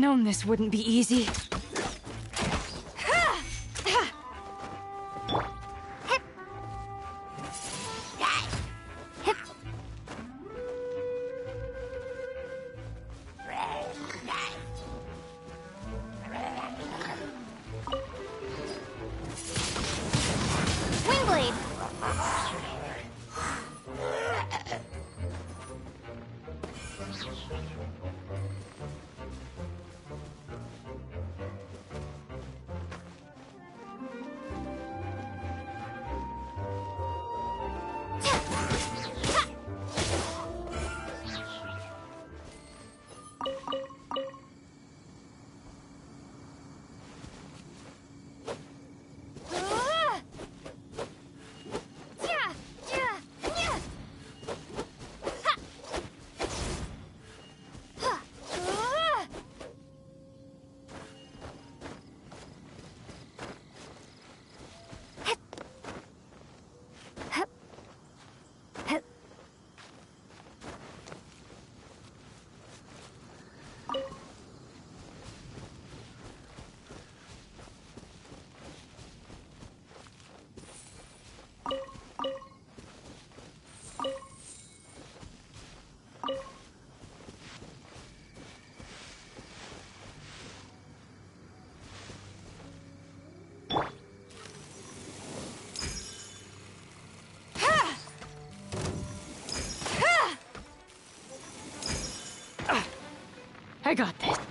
known this wouldn't be easy. I got this.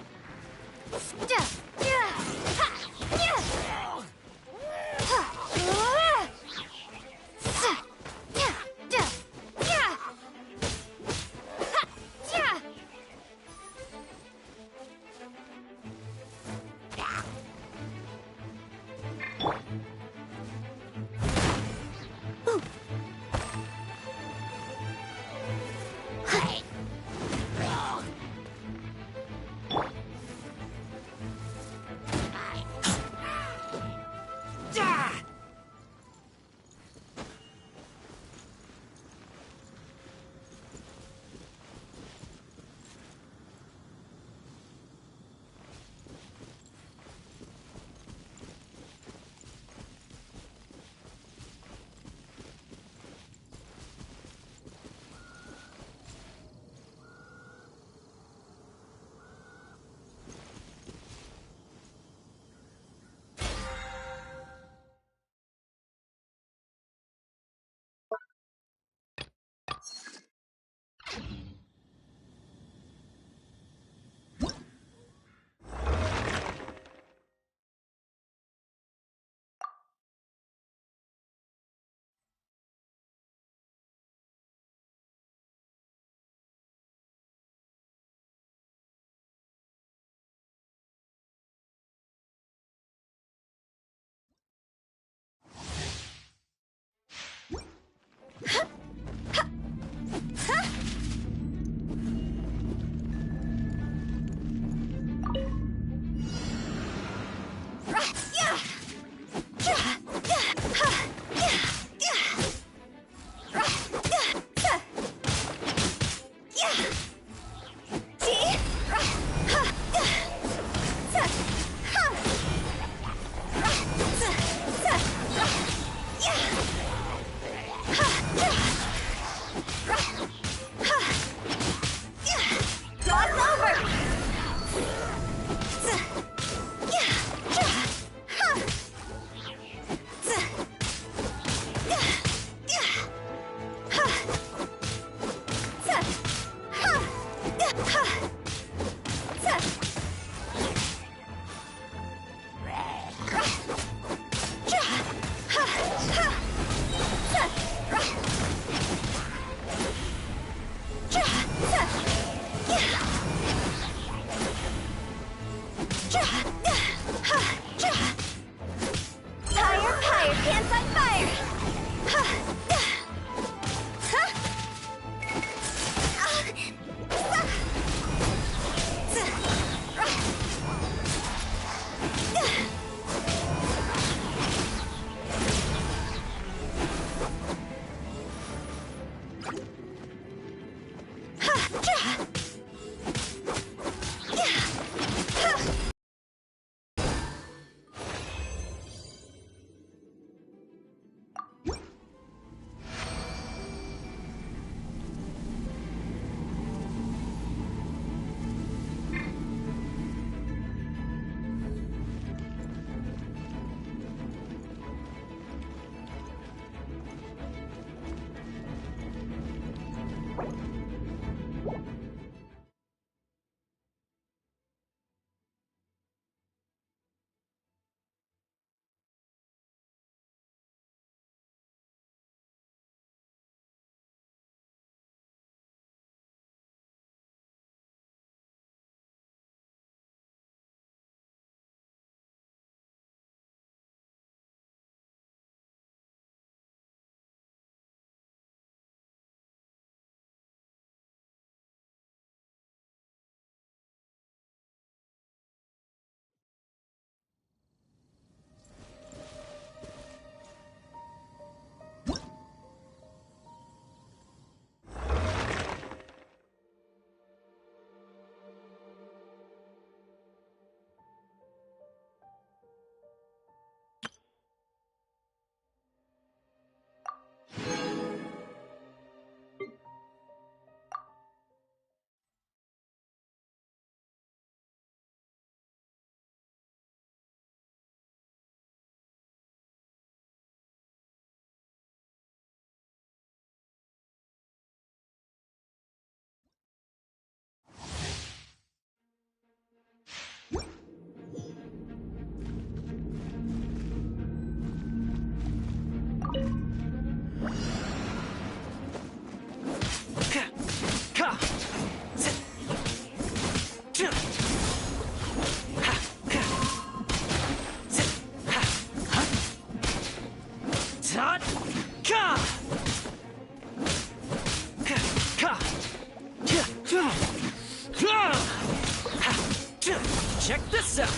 Check this out!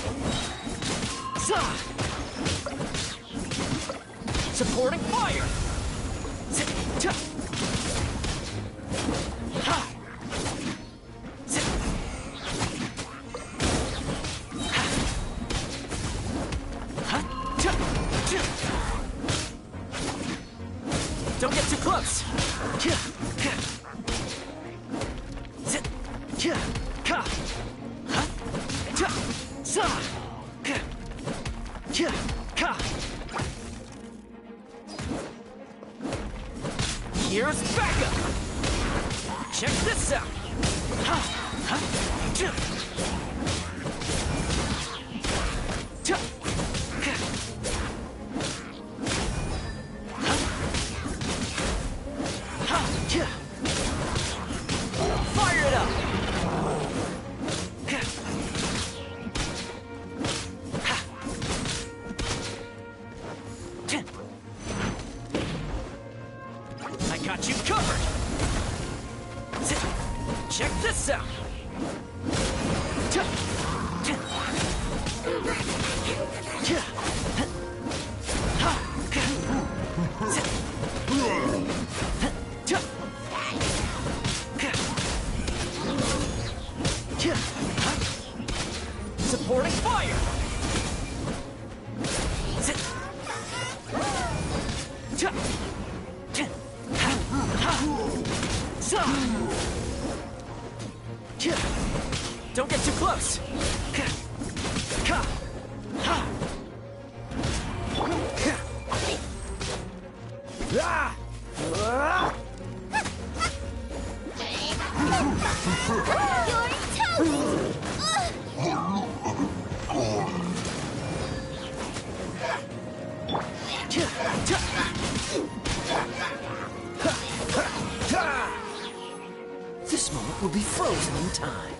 Supporting fire! Don't get too close! Here's backup! Check this out! Fire it up! I got you covered! Check this out! Supporting fire! Don't get too close! This moment will be frozen in time.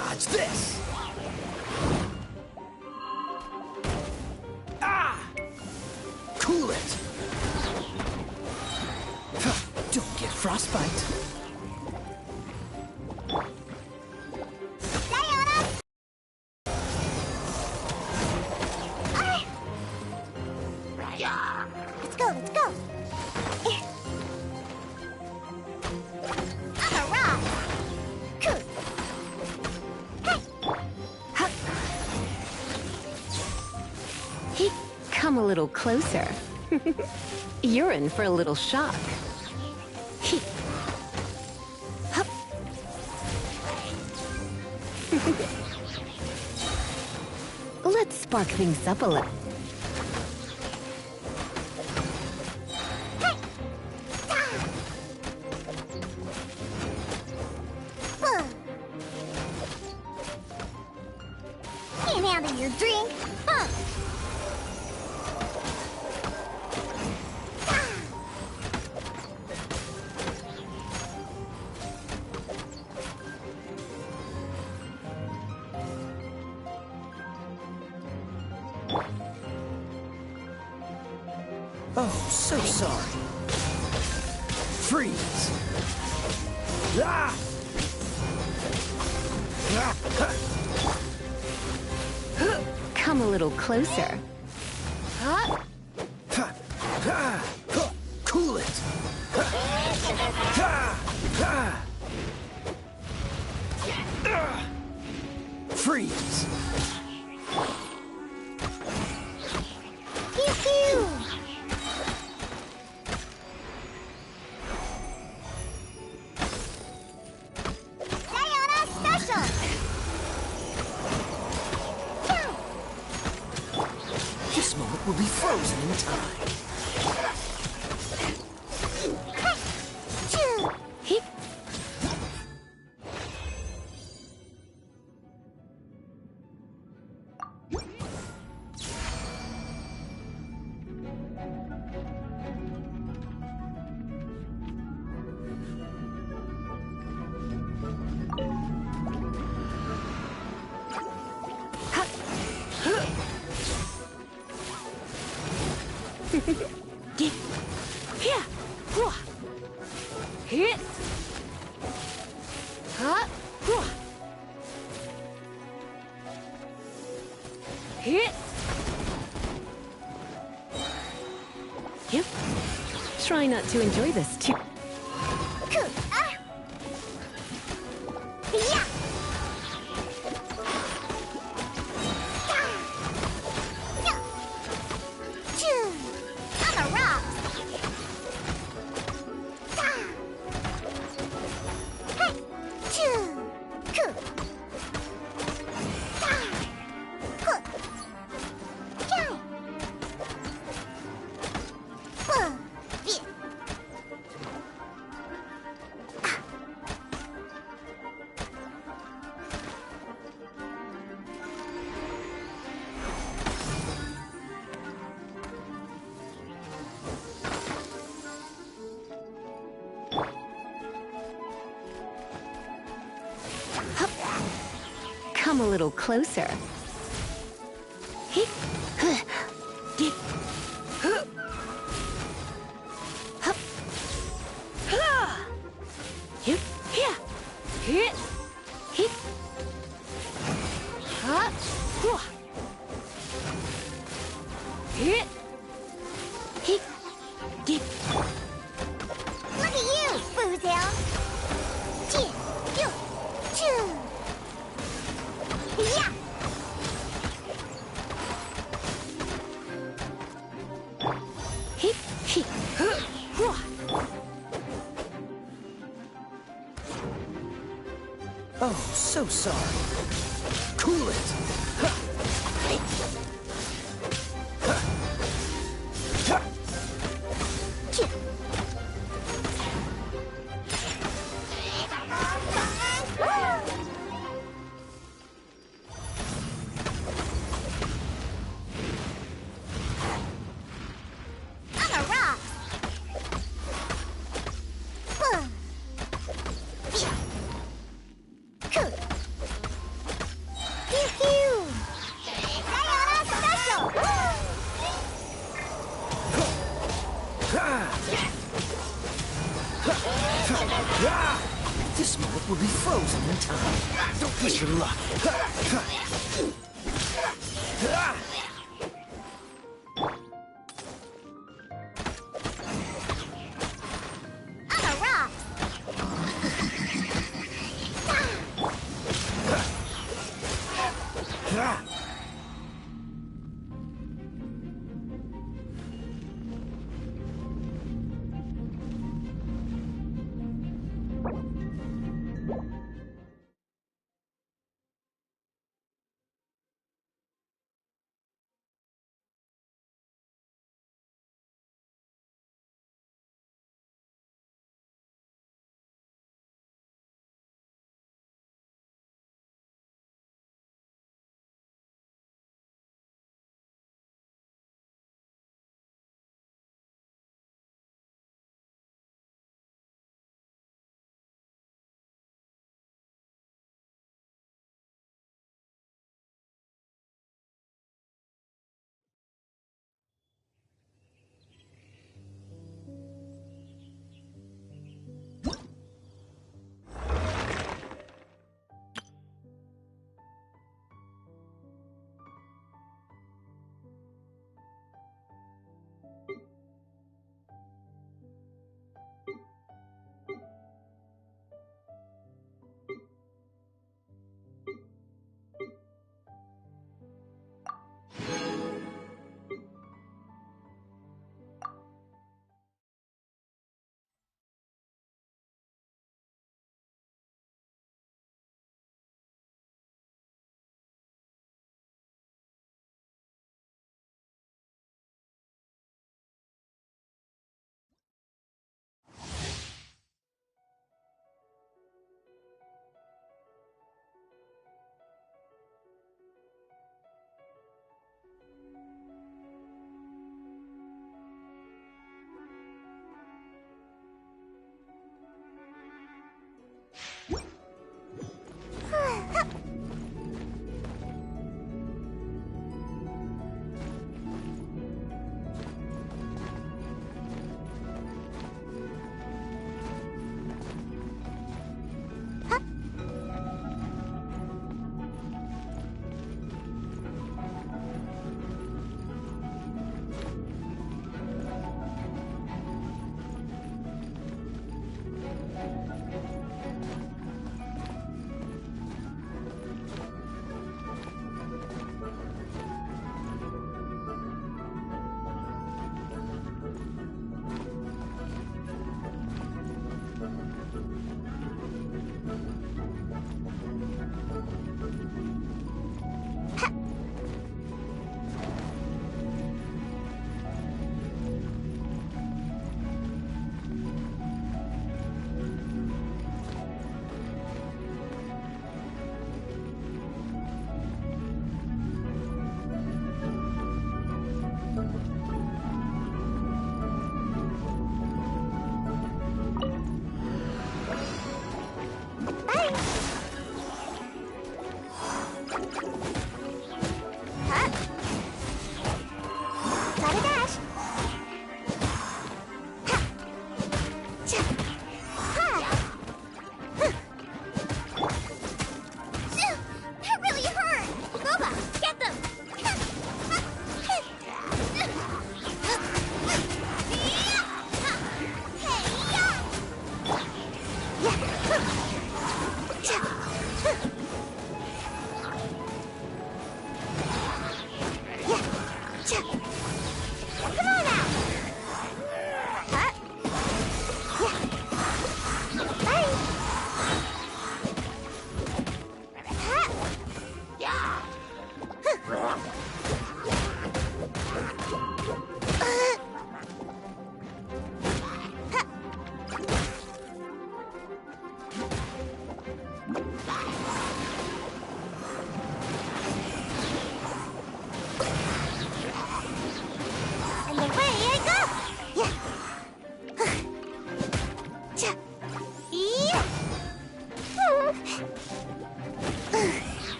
Dodge this! Ah! Cool it! Don't get frostbite. Let's go, let's go. On the rock. Cool. Hey. Hup. He, come a little closer. You're in for a little shock. He. Hup. Let's spark things up a little. Can't handle your drink, huh? Oh, so sorry. Freeze! Ah! Ah! Come a little closer. Huh? Ha! Ha! Ha! Cool it! Ha! Ha! Ha! Ah! Freeze! Pew pew. Sayonara special. This moment will be frozen in time. Choo. He. Get here, Hua. Hit. Huh? Hua. Hit. Yep. Try not to enjoy this too. Cool. Ah. Yeah. Choo. On the rocks. Hey. Choo. Cool. Cool. Yeah. Yeah. Come a little closer. Hit. Get. Hup. Hit. Here. Hit. Hit. Huh. Hit. Hit. Get. Look at you, Foozle. Choo. Choo. Choo. Yeah. Hit. Hit. Oh, so sorry. Cool it! Ha! Ha! Ha! Choo. On the rocks. Boom. Yeah. Cool. This moment will be frozen in time. Don't push your luck.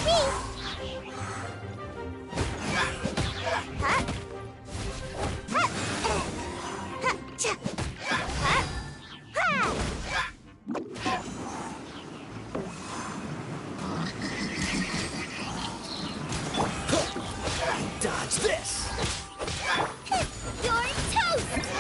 Huh? Huh? Huh? Cha. Huh? Ha! Dodge this! You're toast!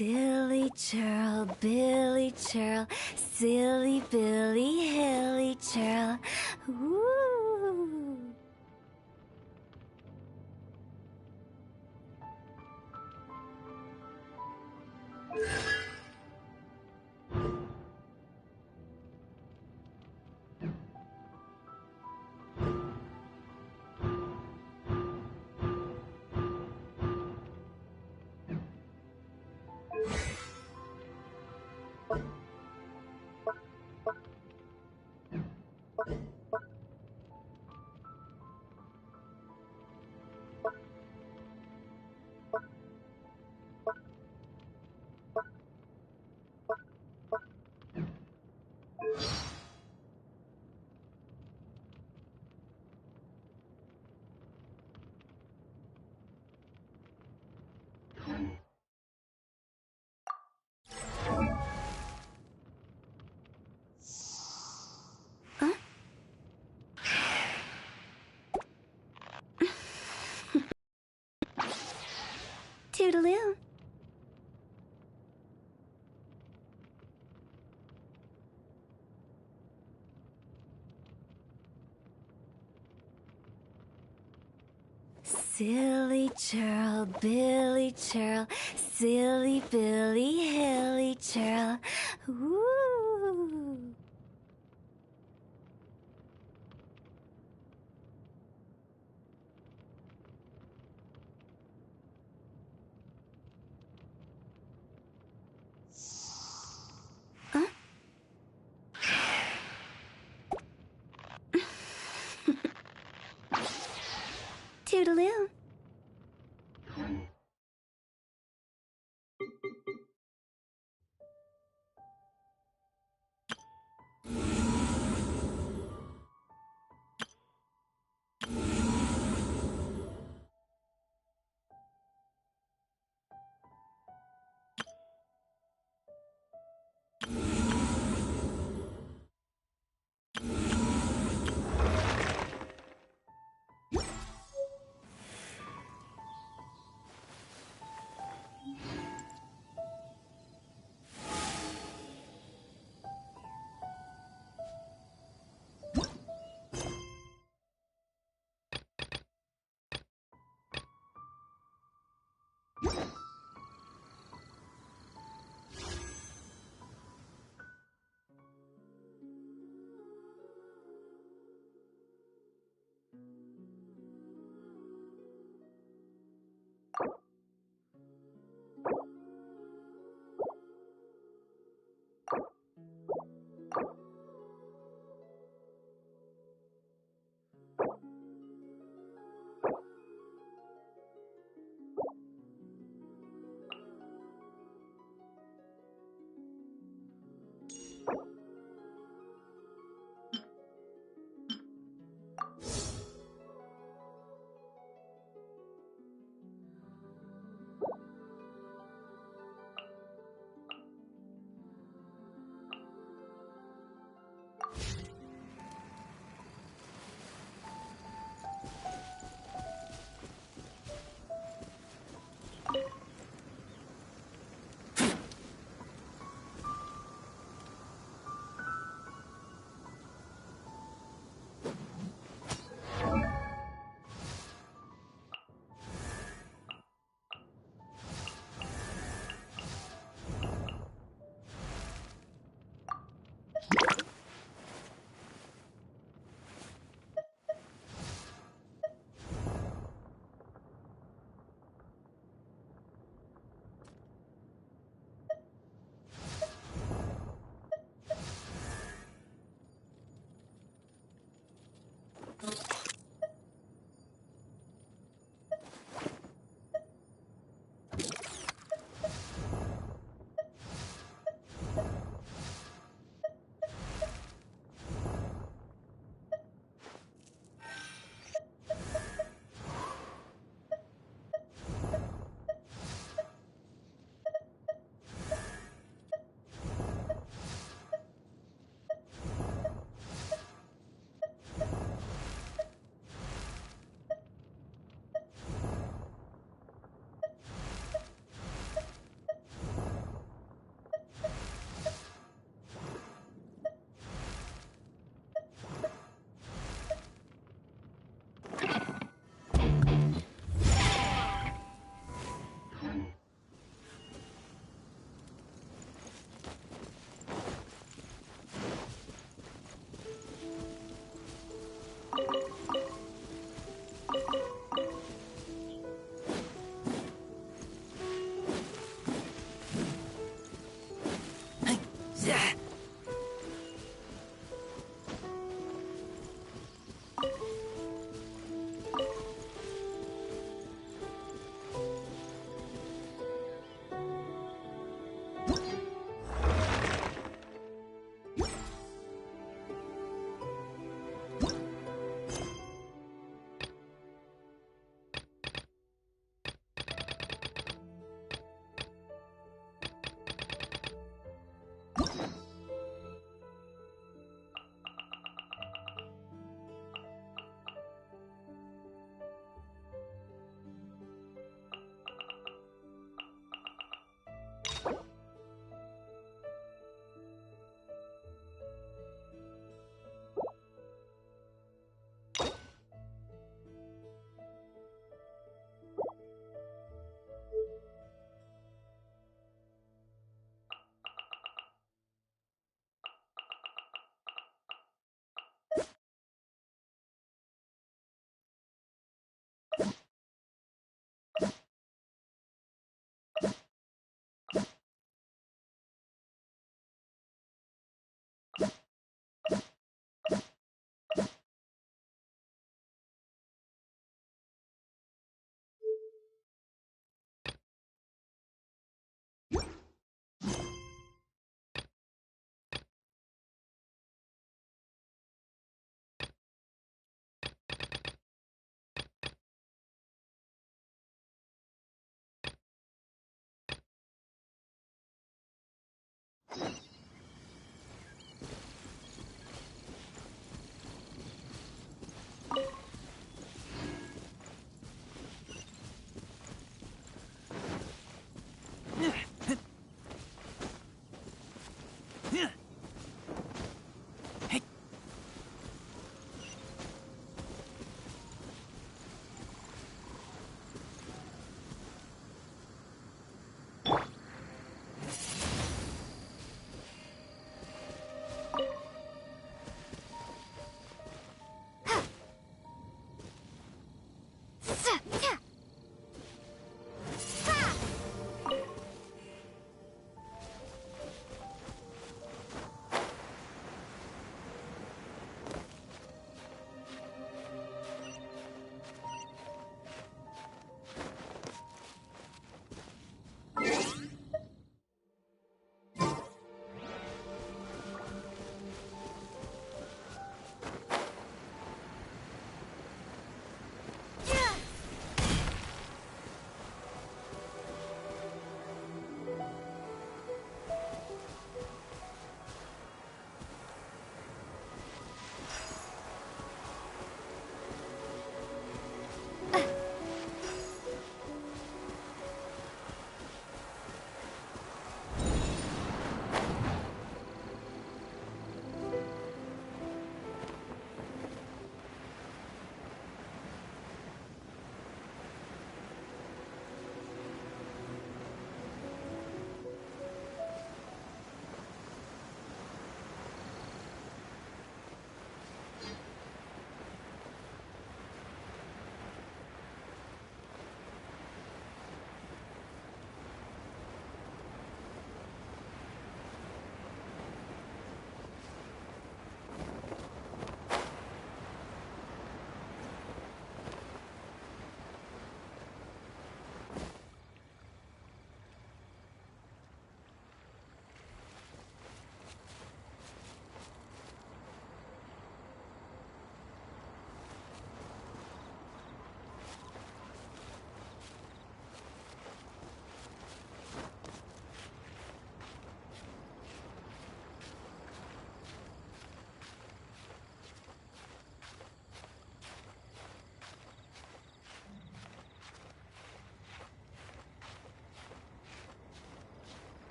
Silly churl, Billy churl, silly Billy, hilly churl. Woo! Toodaloo. Silly churl, Billy churl, silly Billy, hilly churl. Woo! Toodaloo.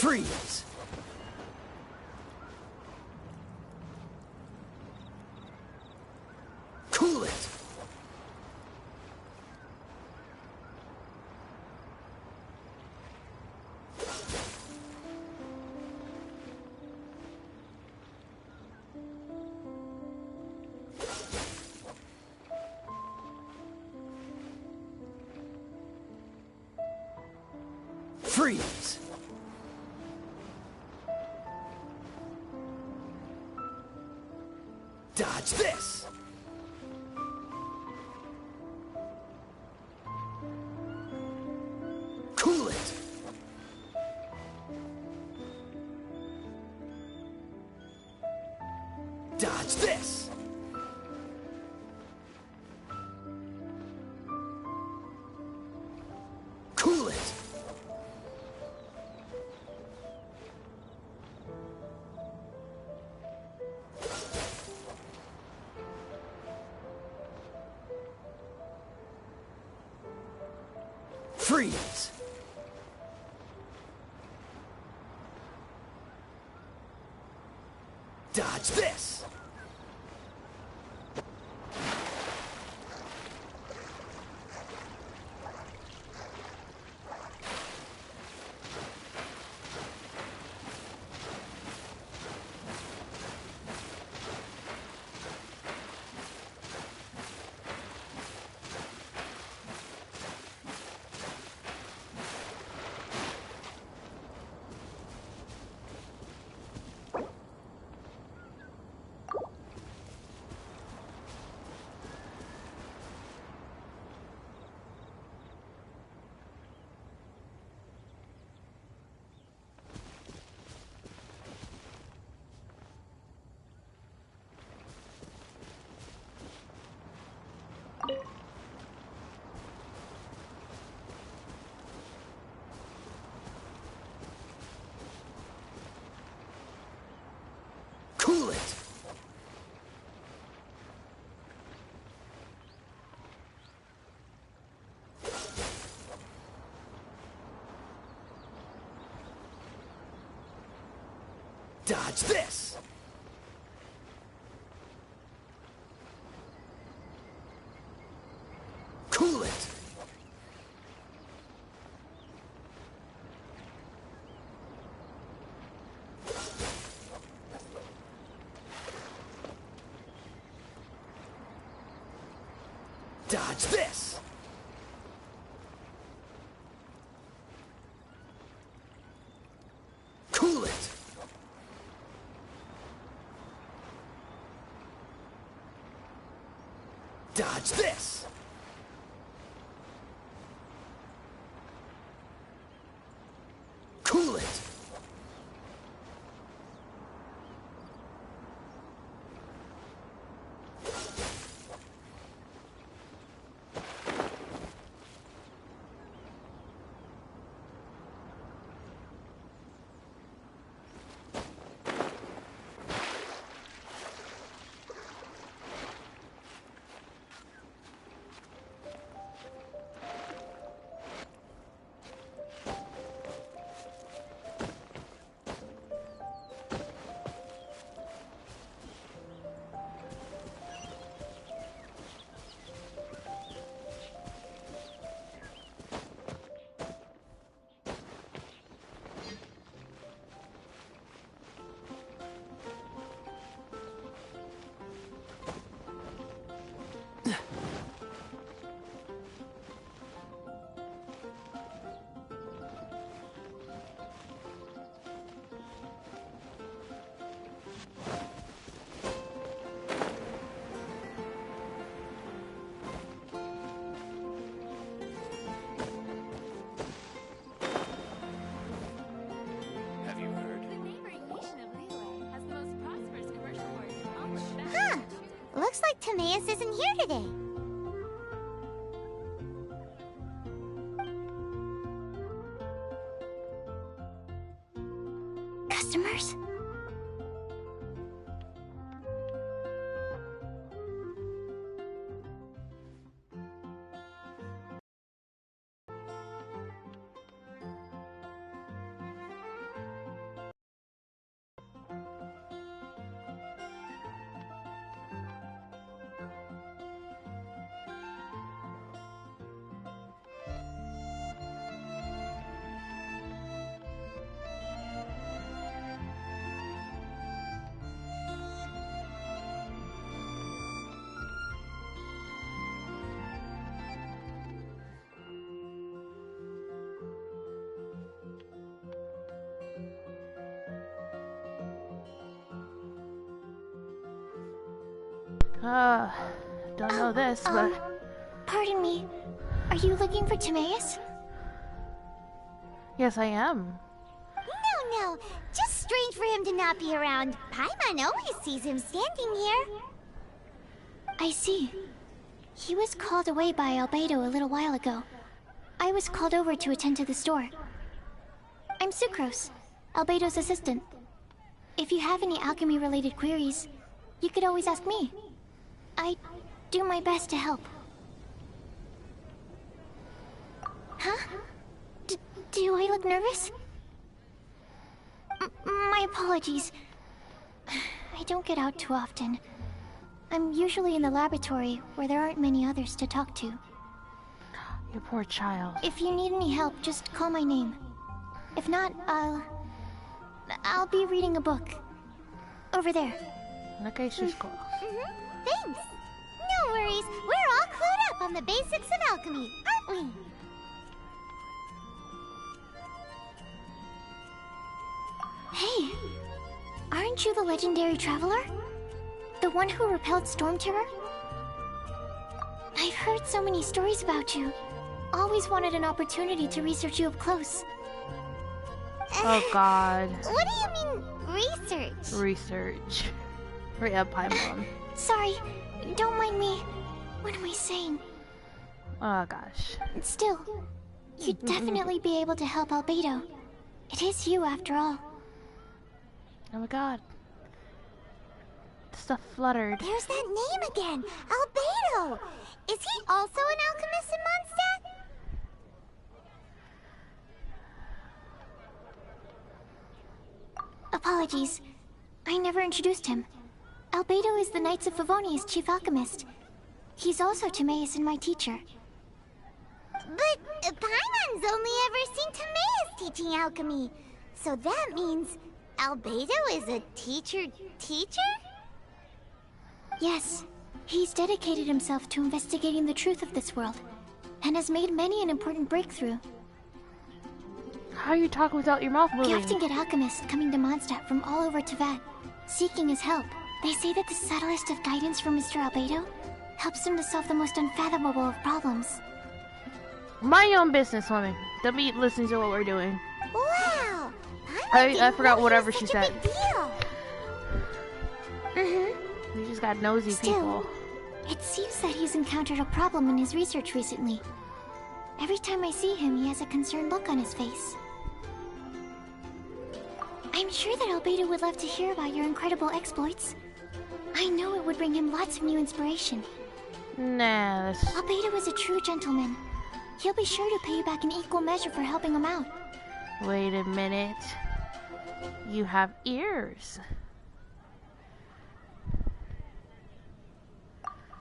Freeze! Cool it! Freeze! Dodge this! Cool it! Dodge this! Cool it! Freeze! Dodge this! Cool it! Dodge this! Cool it! Dodge this! Cool it! Dodge this! Cool it! Looks like Timaeus isn't here today. Customers? Don't know this, but... Pardon me. Are you looking for Timaeus? Yes, I am. No. Just strange for him to not be around. Paimon always sees him standing here. I see. He was called away by Albedo a little while ago. I was called over to attend to the store. I'm Sucrose, Albedo's assistant. If you have any alchemy-related queries, you could always ask me. I do my best to help. Huh? Do I look nervous? My apologies. I don't get out too often. I'm usually in the laboratory where there aren't many others to talk to. You poor child. If you need any help, just call my name. If not, I'll be reading a book. Over there. Okay, Shushko. Thanks. No worries. We're all clued up on the basics of alchemy, aren't we? Hey, aren't you the legendary traveler? The one who repelled Storm Terror? I've heard so many stories about you. Always wanted an opportunity to research you up close. Oh god. What do you mean, research? Research. Hurry up, Paimon. Sorry, don't mind me. What am I saying? Oh gosh. Still, you'd definitely be able to help Albedo. It is you, after all. Oh my god. Stuff fluttered. There's that name again! Albedo! Is he also an alchemist in Mondstadt? Apologies. I never introduced him. Albedo is the Knights of Favonia's chief alchemist. He's also Timaeus and my teacher. But Paimon's only ever seen Timaeus teaching alchemy. So that means Albedo is a teacher? Yes. He's dedicated himself to investigating the truth of this world, and has made many an important breakthrough. How are you talking without your mouth moving? We often get alchemists coming to Mondstadt from all over Teyvat, seeking his help. They say that the subtlest of guidance from Mr. Albedo helps him to solve the most unfathomable of problems. Mind your own business, woman. Don't be listening to what we're doing. Wow! I forgot whatever she said. Mm-hmm. We just got nosy people. It seems that he's encountered a problem in his research recently. Every time I see him, he has a concerned look on his face. I'm sure that Albedo would love to hear about your incredible exploits. I know it would bring him lots of new inspiration. Nah, Albedo is a true gentleman. He'll be sure to pay you back in equal measure for helping him out. Wait a minute. You have ears.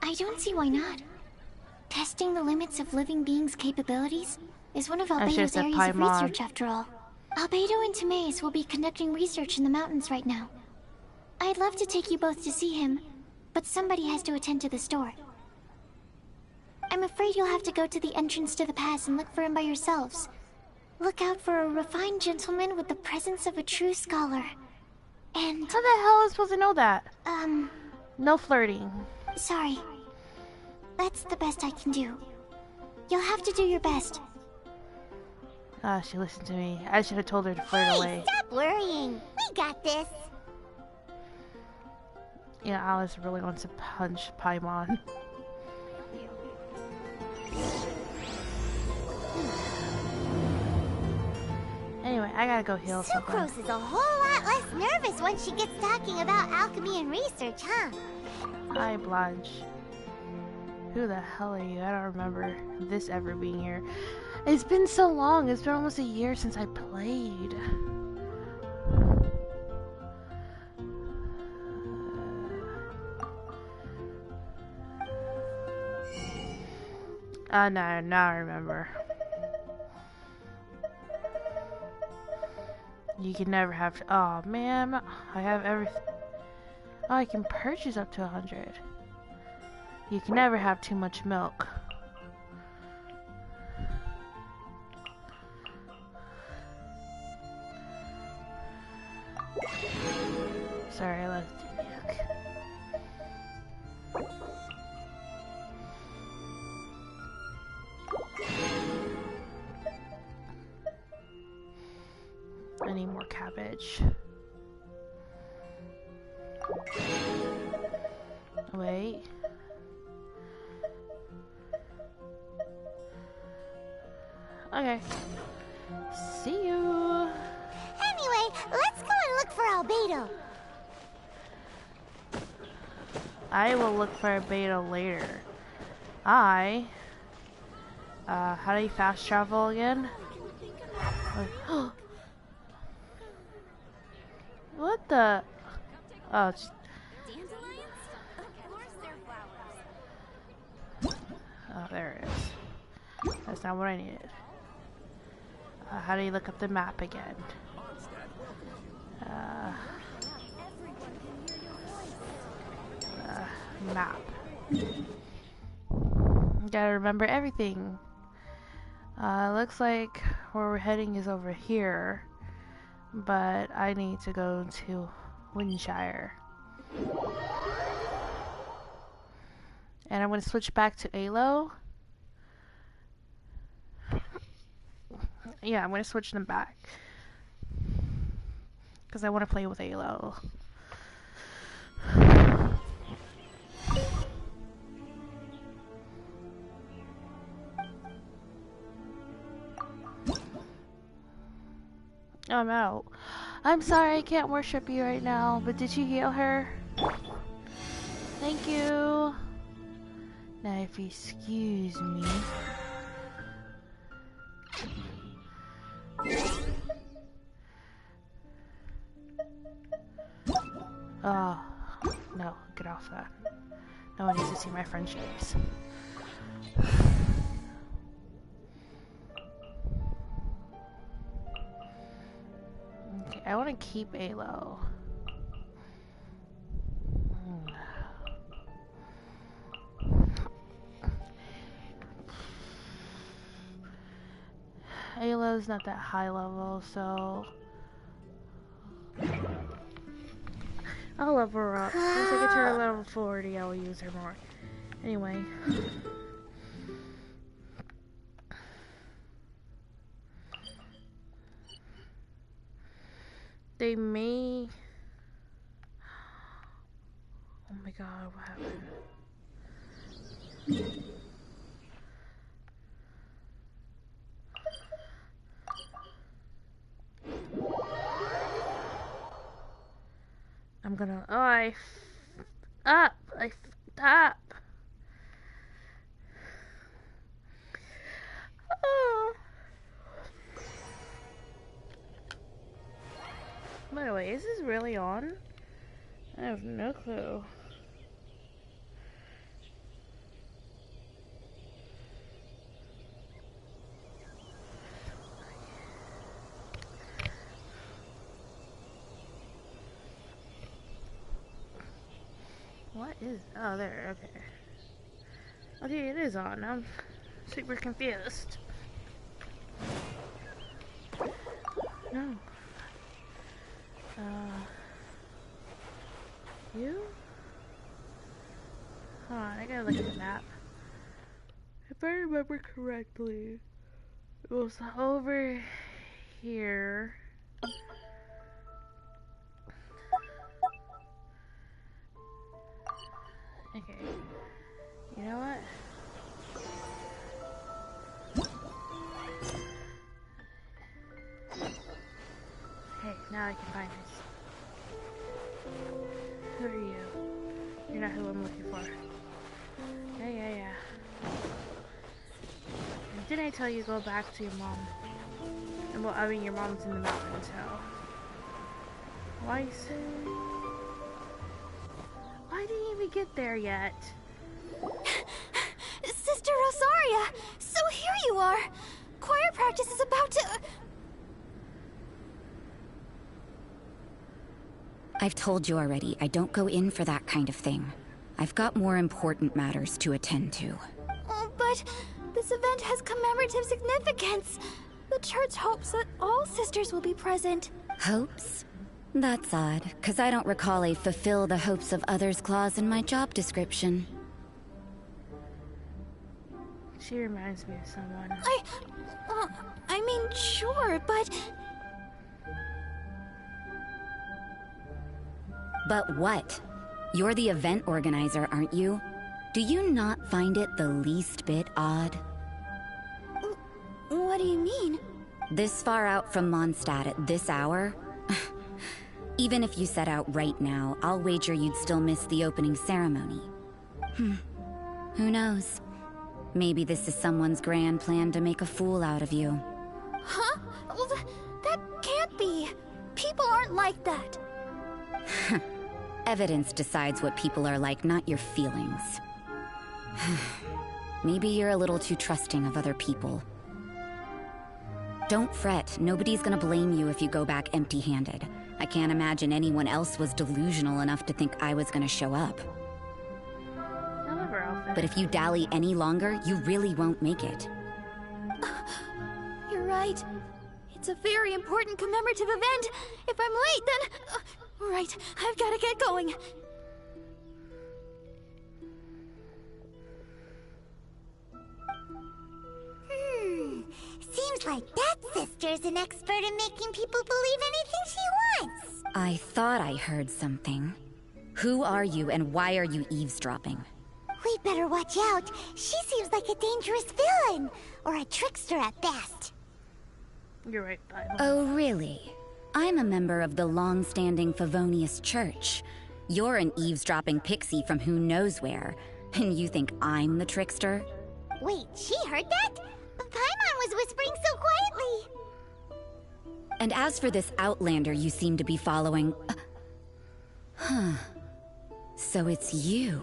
I don't see why not. Testing the limits of living beings' capabilities is one of Albedo's areas of research, after all. Albedo and Timaeus will be conducting research in the mountains right now. I'd love to take you both to see him, but somebody has to attend to the store. I'm afraid you'll have to go to the entrance to the pass and look for him by yourselves. Look out for a refined gentleman with the presence of a true scholar. And... How the hell am I supposed to know that? No flirting. Sorry. That's the best I can do. You'll have to do your best. Ah, she listened to me. I should have told her to flirt away. Stop worrying. We got this. Yeah, Alice really wants to punch Paimon. Anyway, I gotta go heal something. Sucrose is a whole lot less nervous when she gets talking about alchemy and research, huh? Hi, Blanche. Who the hell are you? I don't remember this ever being here. It's been so long. It's been almost a year since I played. No, now I remember. You can never have... Oh, man. I have everything. Oh, I can purchase up to 100. You can never have too much milk. Sorry, I left the milk. cabbage. Wait. Okay. See you. Anyway, let's go and look for Albedo. I will look for Albedo later. How do you fast travel again? What the? Oh, it's... Oh, there it is. That's not what I needed. How do you look up the map again? Map. Gotta remember everything. Looks like where we're heading is over here, but I need to go to Windshire. And I'm going to switch back to Alo. Yeah, I'm going to switch them back. Because I want to play with Alo. I'm out. I'm sorry, I can't worship you right now, but did you heal her? Thank you. Now, if you excuse me. Oh, no, get off that. No one needs to see my French face. Okay, I want to keep Alo. Alo's not that high level, so I'll level her up. Once I get to her level 40, I will use her more. Anyway. They may... Oh my god, what happened? I'm gonna... Oh, I f***ed up! Oh. By the way, is this really on? I have no clue. What is... Oh, there, okay. Okay, it is on. I'm super confused. No. You? Hold on, I gotta look at the map. If I remember correctly, it was over here. Okay. You know what? Hey, now I can find this. Who are you? You're not who I'm looking for. Yeah. And didn't I tell you to go back to your mom? And well, I mean, your mom's in the mountains, so... Why didn't you even get there yet? Sister Rosaria! So here you are! Choir practice is about to... I've told you already, I don't go in for that kind of thing. I've got more important matters to attend to. But this event has commemorative significance. The church hopes that all sisters will be present. Hopes? That's odd, because I don't recall a fulfill the hopes of others clause in my job description. She reminds me of someone. I mean, sure, but... But what? You're the event organizer, aren't you? Do you not find it the least bit odd? What do you mean? This far out from Mondstadt at this hour? Even if you set out right now, I'll wager you'd still miss the opening ceremony. Who knows? Maybe this is someone's grand plan to make a fool out of you. Huh? Well, that can't be. People aren't like that. Evidence decides what people are like, not your feelings. Maybe you're a little too trusting of other people. Don't fret, nobody's gonna blame you if you go back empty-handed. I can't imagine anyone else was delusional enough to think I was gonna show up. But if you dally any longer, you really won't make it. You're right. It's a very important commemorative event. If I'm late, then... right, I've gotta get going. Seems like that sister's an expert in making people believe anything she wants. I thought I heard something. Who are you and why are you eavesdropping? We'd better watch out. She seems like a dangerous villain. Or a trickster at best. You're right, Bible. Oh, really? I'm a member of the long-standing Favonius Church. You're an eavesdropping pixie from who knows where. And you think I'm the trickster? Wait, she heard that? Paimon was whispering so quietly. And as for this outlander you seem to be following... So it's you.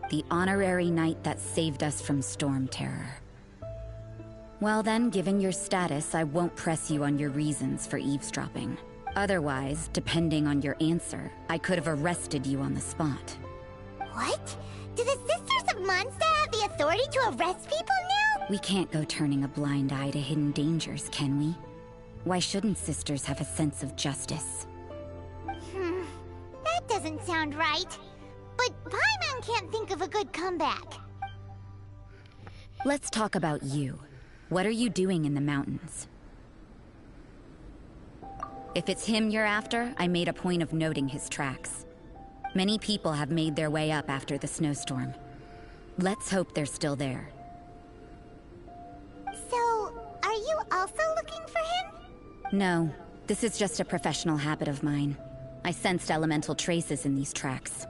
The honorary knight that saved us from Storm Terror. Well then, given your status, I won't press you on your reasons for eavesdropping. Otherwise, depending on your answer, I could have arrested you on the spot. What? Do the Sisters of Mondstadt have the authority to arrest people now? We can't go turning a blind eye to hidden dangers, can we? Why shouldn't sisters have a sense of justice? That doesn't sound right. But Paimon can't think of a good comeback. Let's talk about you. What are you doing in the mountains? If it's him you're after, I made a point of noting his tracks. Many people have made their way up after the snowstorm. Let's hope they're still there. So, are you also looking for him? No, this is just a professional habit of mine. I sensed elemental traces in these tracks.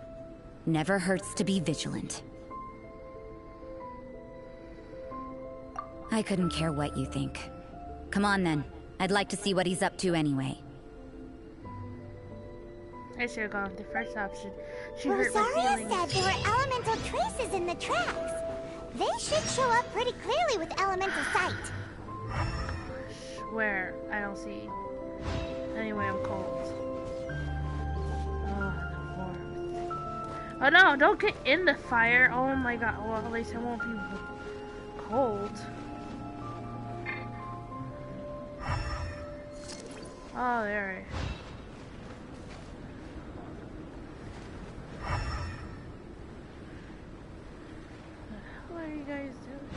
Never hurts to be vigilant. I couldn't care what you think. Come on then. I'd like to see what he's up to anyway. I should have gone with the first option. She hurt Rosaria my feelings. said there were elemental traces in the tracks. They should show up pretty clearly with elemental sight. Where? I don't see. Anyway, I'm cold. Oh no, don't get in the fire. Oh my god. Well, at least I won't be cold. Oh, there. What are you guys doing?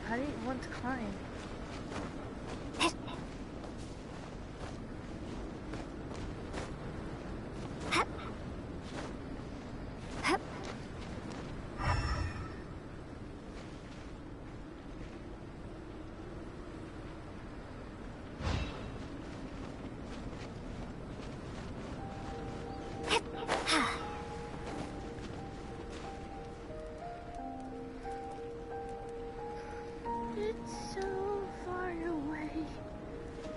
How do you want to climb? It's so far away.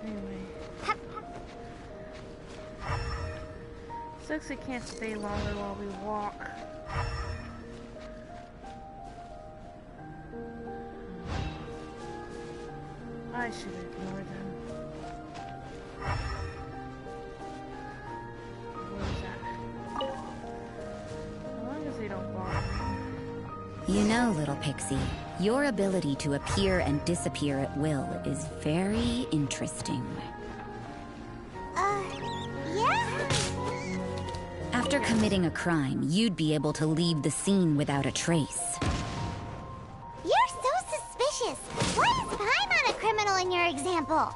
Anyway. Sucks I can't stay longer while we walk. I should ignore them. What is that? As long as they don't bother me. You know, little pixie, your ability to appear and disappear at will is very interesting. Yeah? After committing a crime, you'd be able to leave the scene without a trace. You're so suspicious. Why is Paimon following your example.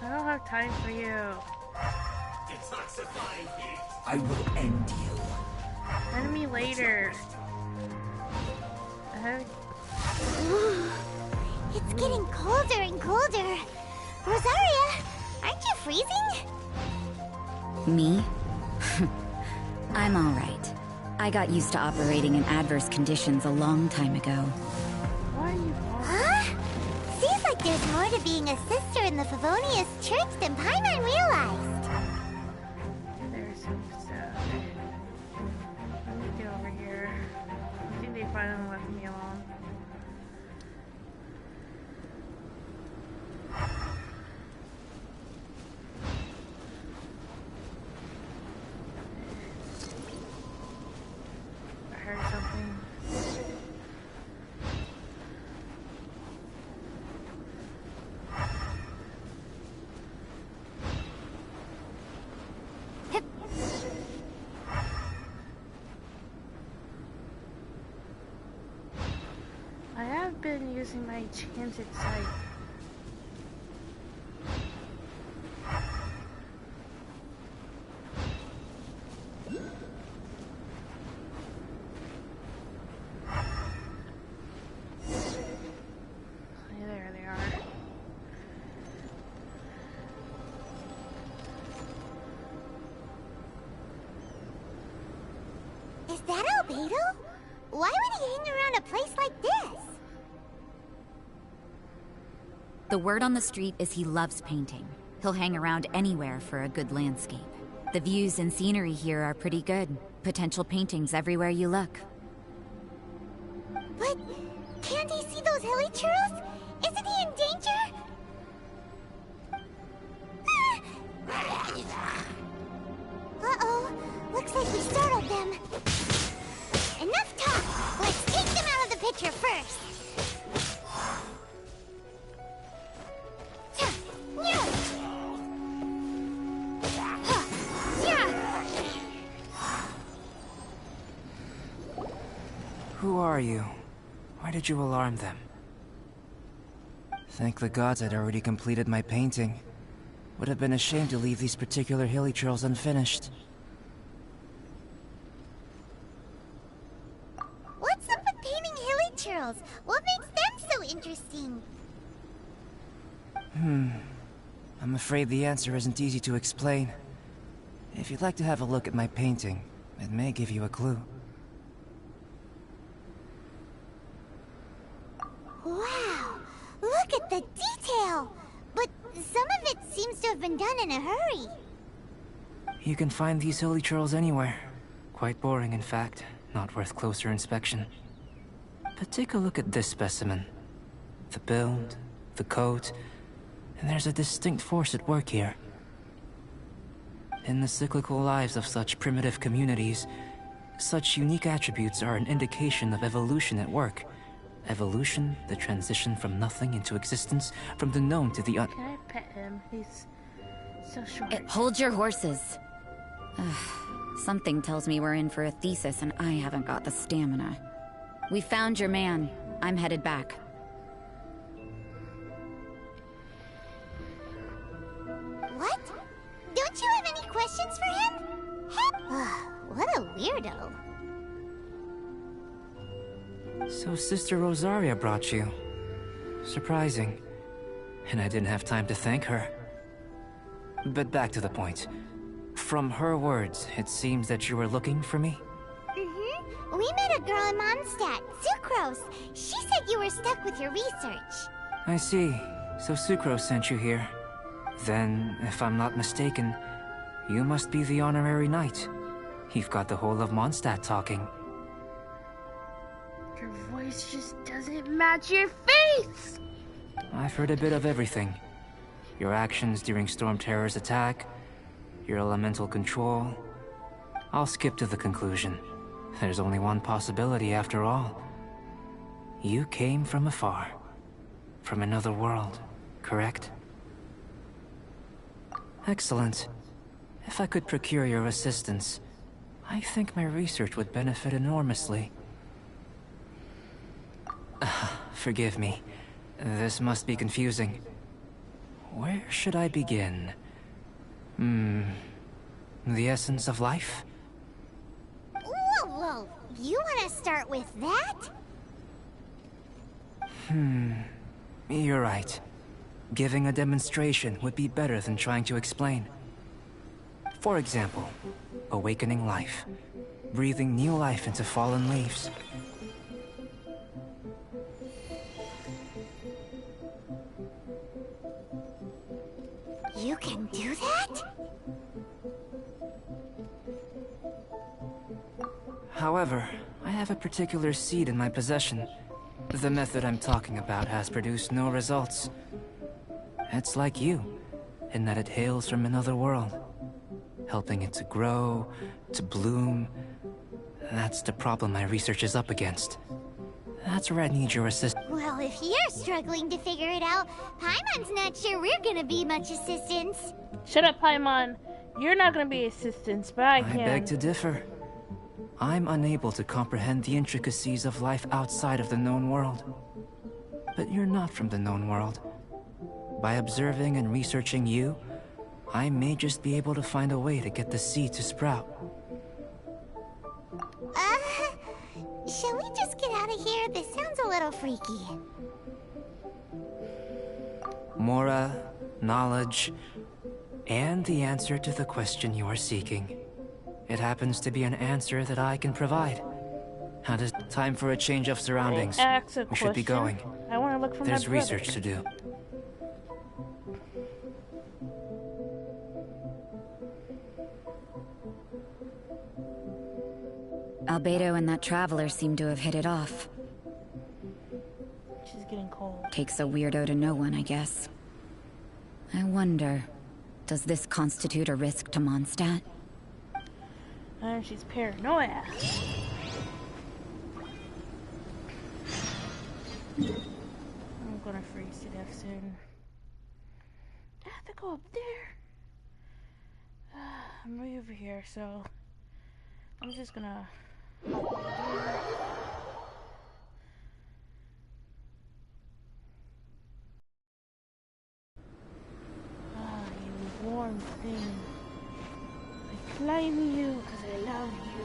I don't have time for you. I will end you. Enemy later. It's getting colder and colder. Rosaria, aren't you freezing? Me? I'm alright. I got used to operating in adverse conditions a long time ago. Why are you Huh? Seems like there's more to being a sister in the Favonius Church than Paimon realized. There's some stuff. Let me get over here. I think they finally left me alone. I heard something. I have been using my enchanted sight. There they are. Is that Albedo? Why would he hang around a place like this? The word on the street is he loves painting. He'll hang around anywhere for a good landscape. The views and scenery here are pretty good. Potential paintings everywhere you look. But can't he see those hilichurls? Isn't he in danger? Uh-oh. Looks like we startled them. Enough talk. Let's take them out of the picture first. Who are you? Why did you alarm them? Thank the gods I'd already completed my painting. Would have been a shame to leave these particular hilichurls unfinished. What's up with painting hilichurls? What makes them so interesting? I'm afraid the answer isn't easy to explain. If you'd like to have a look at my painting, it may give you a clue. Wow! Look at the detail! But some of it seems to have been done in a hurry. You can find these hilichurls anywhere. Quite boring, in fact. Not worth closer inspection. But take a look at this specimen. The build, the coat, and there's a distinct force at work here. In the cyclical lives of such primitive communities, such unique attributes are an indication of evolution at work. Evolution, the transition from nothing into existence, from the known to the Can I pet him? He's so short. Hold your horses. Something tells me we're in for a thesis and I haven't got the stamina. We found your man. I'm headed back. What? Don't you have any questions for him? What a weirdo. So Sister Rosaria brought you. Surprising. And I didn't have time to thank her. But back to the point. From her words, it seems that you were looking for me? Mm-hmm. We met a girl in Mondstadt, Sucrose. She said you were stuck with your research. I see. So Sucrose sent you here. Then, if I'm not mistaken, you must be the honorary knight. You've got the whole of Mondstadt talking. Your voice just doesn't match your face! I've heard a bit of everything. Your actions during Storm Terror's attack, your elemental control. I'll skip to the conclusion. There's only one possibility after all. You came from afar. From another world, correct? Excellent. If I could procure your assistance, I think my research would benefit enormously. Forgive me. This must be confusing. Where should I begin? The essence of life? Whoa, whoa! You want to start with that? You're right. Giving a demonstration would be better than trying to explain. For example, awakening life. Breathing new life into fallen leaves. You can do that? However, I have a particular seed in my possession. The method I'm talking about has produced no results. It's like you, in that it hails from another world. Helping it to grow, to bloom. That's the problem my research is up against. That's where I need your assistance. Well, if you're struggling to figure it out, Paimon's not sure we're gonna be much assistance. Shut up, Paimon. You're not gonna be assistance, but I can. I beg to differ. I'm unable to comprehend the intricacies of life outside of the known world. But you're not from the known world. By observing and researching you, I may just be able to find a way to get the seed to sprout. Shall we just get out of here? This sounds a little freaky. Mora, knowledge, and the answer to the question you are seeking. It happens to be an answer that I can provide. How does time for a change of surroundings? We should be going. I want to look for There's my brother. research to do. Albedo and that traveler seem to have hit it off. She's getting cold. Takes a weirdo to know one, I guess. I wonder, does this constitute a risk to Mondstadt? And she's paranoia. I'm gonna freeze to death soon. I have to go up there. I'm way over here, so I'm just gonna. Ah, you warm thing. I climb you because I love you.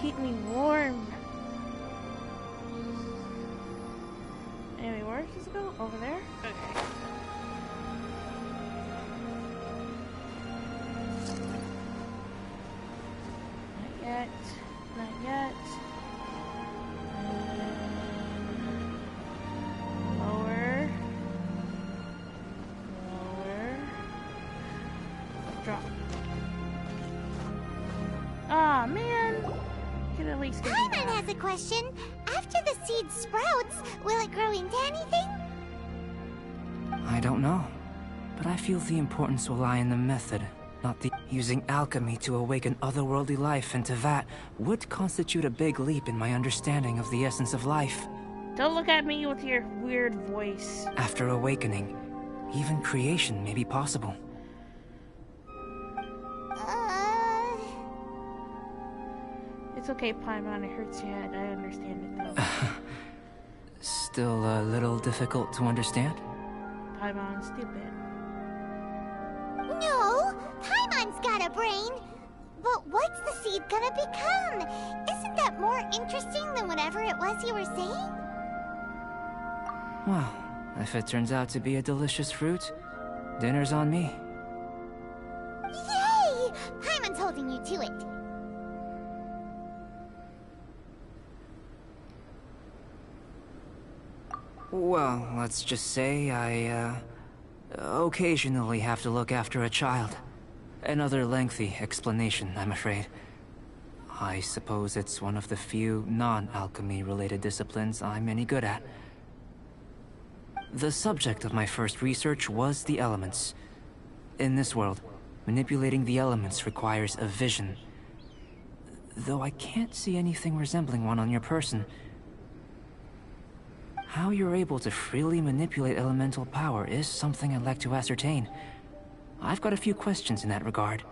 Keep me warm. Anyway, where does it go? Over there? Okay. Not yet. Not yet. Lower. Lower. Drop. Aw, man! Could at least get Paimon has a question. After the seed sprouts, will it grow into anything? I don't know. But I feel the importance will lie in the method, not the... Using alchemy to awaken otherworldly life into that would constitute a big leap in my understanding of the essence of life. Don't look at me with your weird voice. After awakening, even creation may be possible. It's okay, Paimon. It hurts your head. I understand it, though. Still a little difficult to understand? Paimon's stupid. No! Paimon's got a brain! But what's the seed gonna become? Isn't that more interesting than whatever it was you were saying? Well, if it turns out to be a delicious fruit, dinner's on me. Yay! Paimon's holding you to it. Well, let's just say I, occasionally have to look after a child. Another lengthy explanation, I'm afraid. I suppose it's one of the few non-alchemy related disciplines I'm any good at. The subject of my first research was the elements. In this world, manipulating the elements requires a vision. Though I can't see anything resembling one on your person. How you're able to freely manipulate elemental power is something I'd like to ascertain. I've got a few questions in that regard.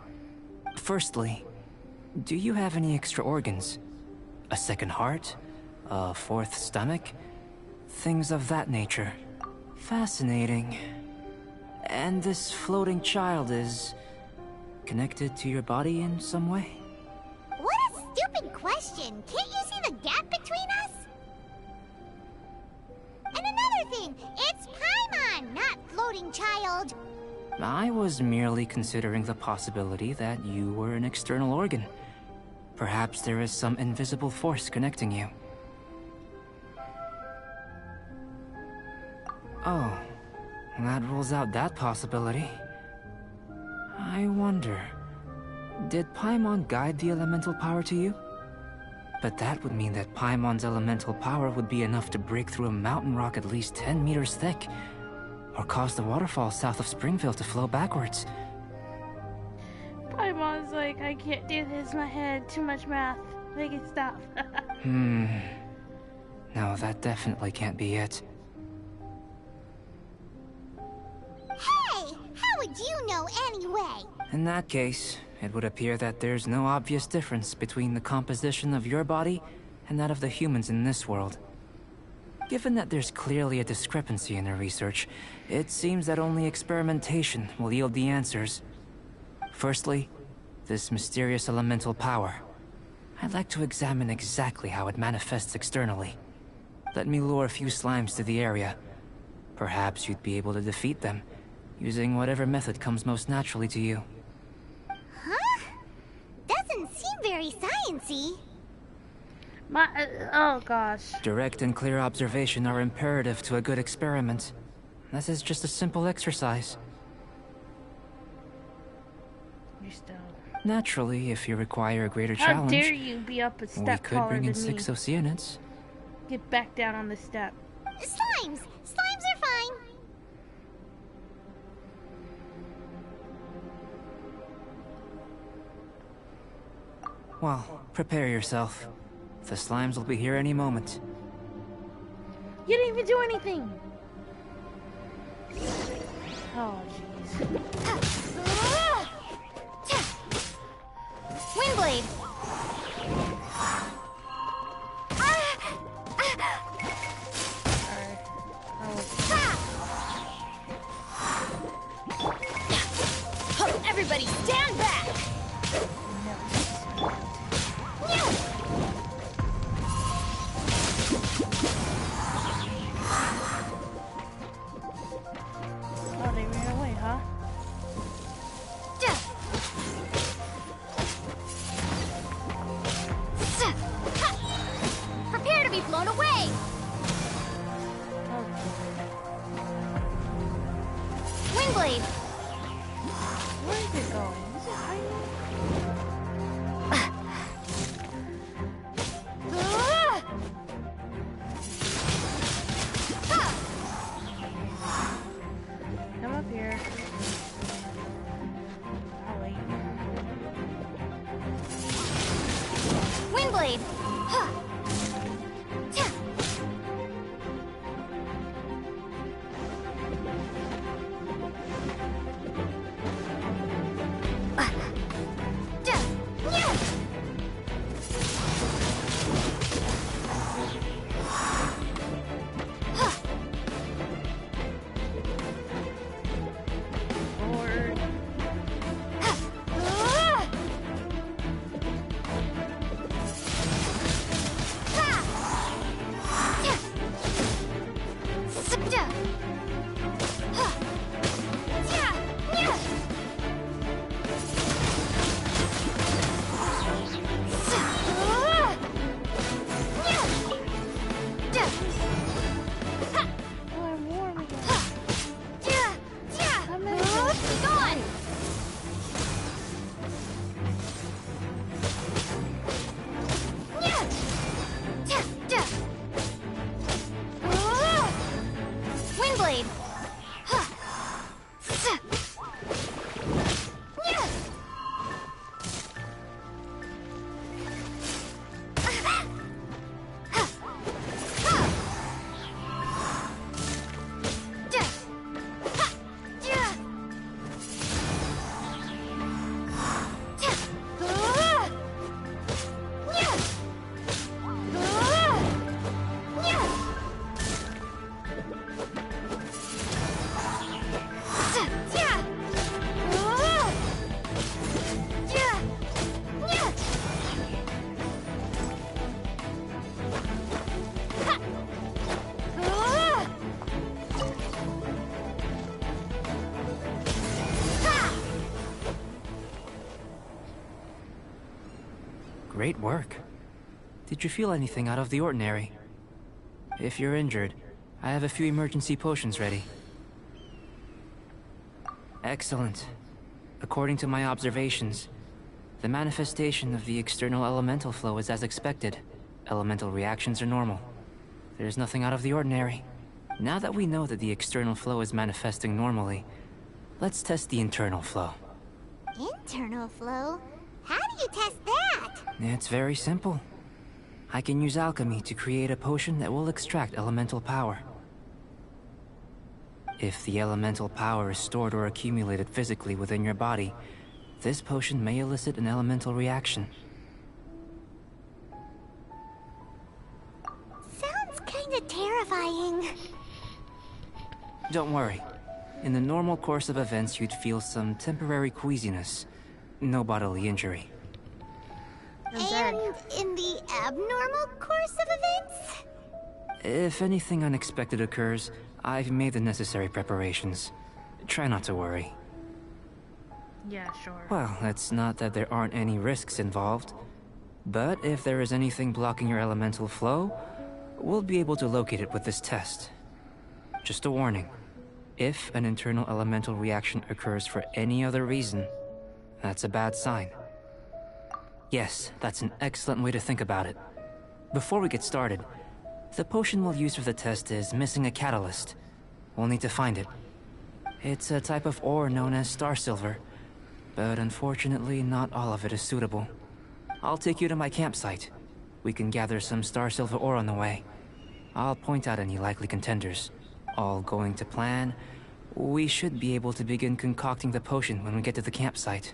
Firstly, Do you have any extra organs? A second heart? A fourth stomach? Things of that nature. Fascinating. And this floating child is connected to your body in some way? What a stupid question! Can't you see the gap between us? And another thing, it's Paimon, not floating child. I was merely considering the possibility that you were an external organ. Perhaps there is some invisible force connecting you. Oh, that rules out that possibility. I wonder, did Paimon guide the elemental power to you? But that would mean that Paimon's elemental power would be enough to break through a mountain rock at least 10 meters thick, or cause the waterfall south of Springfield to flow backwards. Paimon's like, I can't do this in my head, too much math. Make it stop. No, that definitely can't be it. Hey! How would you know anyway? In that case, it would appear that there's no obvious difference between the composition of your body and that of the humans in this world. Given that there's clearly a discrepancy in the research, it seems that only experimentation will yield the answers. Firstly, this mysterious elemental power. I'd like to examine exactly how it manifests externally. Let me lure a few slimes to the area. Perhaps you'd be able to defeat them, using whatever method comes most naturally to you. Huh? Doesn't seem very sciencey. Oh gosh. Direct and clear observation are imperative to a good experiment. This is just a simple exercise. You're still... Naturally, if you require a greater How challenge, dare you be up a step we could taller bring in than 6 me. Oceanids. Get back down on the step. Slimes! Slimes are fine. Well, prepare yourself. The slimes will be here any moment. You didn't even do anything! Oh, jeez. Windblade! Alright. Everybody stand back! Oh, they ran away, huh? Prepare to be blown away! Oh, Windblade! where is it going? Is it hiding? Come up here. I'll wait. Windblade! Forward. Great work. Did you feel anything out of the ordinary? If you're injured, I have a few emergency potions ready. Excellent. According to my observations, the manifestation of the external elemental flow is as expected. Elemental reactions are normal. There's nothing out of the ordinary. Now that we know that the external flow is manifesting normally, let's test the internal flow. Internal flow? How do you test that? It's very simple. I can use alchemy to create a potion that will extract elemental power. If the elemental power is stored or accumulated physically within your body, this potion may elicit an elemental reaction. Sounds kinda terrifying. Don't worry. In the normal course of events, you'd feel some temporary queasiness. No bodily injury. And in the abnormal course of events? If anything unexpected occurs, I've made the necessary preparations. Try not to worry. Yeah, sure. Well, it's not that there aren't any risks involved. But if there is anything blocking your elemental flow, we'll be able to locate it with this test. Just a warning. If an internal elemental reaction occurs for any other reason, that's a bad sign. Yes, that's an excellent way to think about it. Before we get started, the potion we'll use for the test is missing a catalyst. We'll need to find it. It's a type of ore known as star silver, but unfortunately not all of it is suitable. I'll take you to my campsite. We can gather some star silver ore on the way. I'll point out any likely contenders. All going to plan, we should be able to begin concocting the potion when we get to the campsite.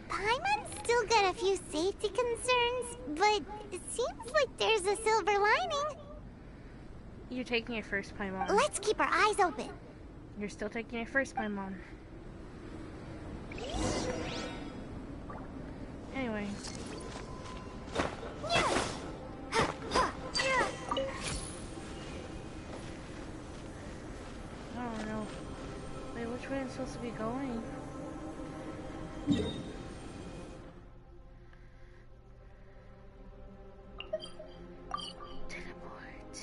Paimon's still got a few safety concerns, but it seems like there's a silver lining. You're taking it first, Paimon. Let's keep our eyes open. You're still taking it first, Paimon. Anyway. I don't know. Wait, which way am I supposed to be going? Teleport.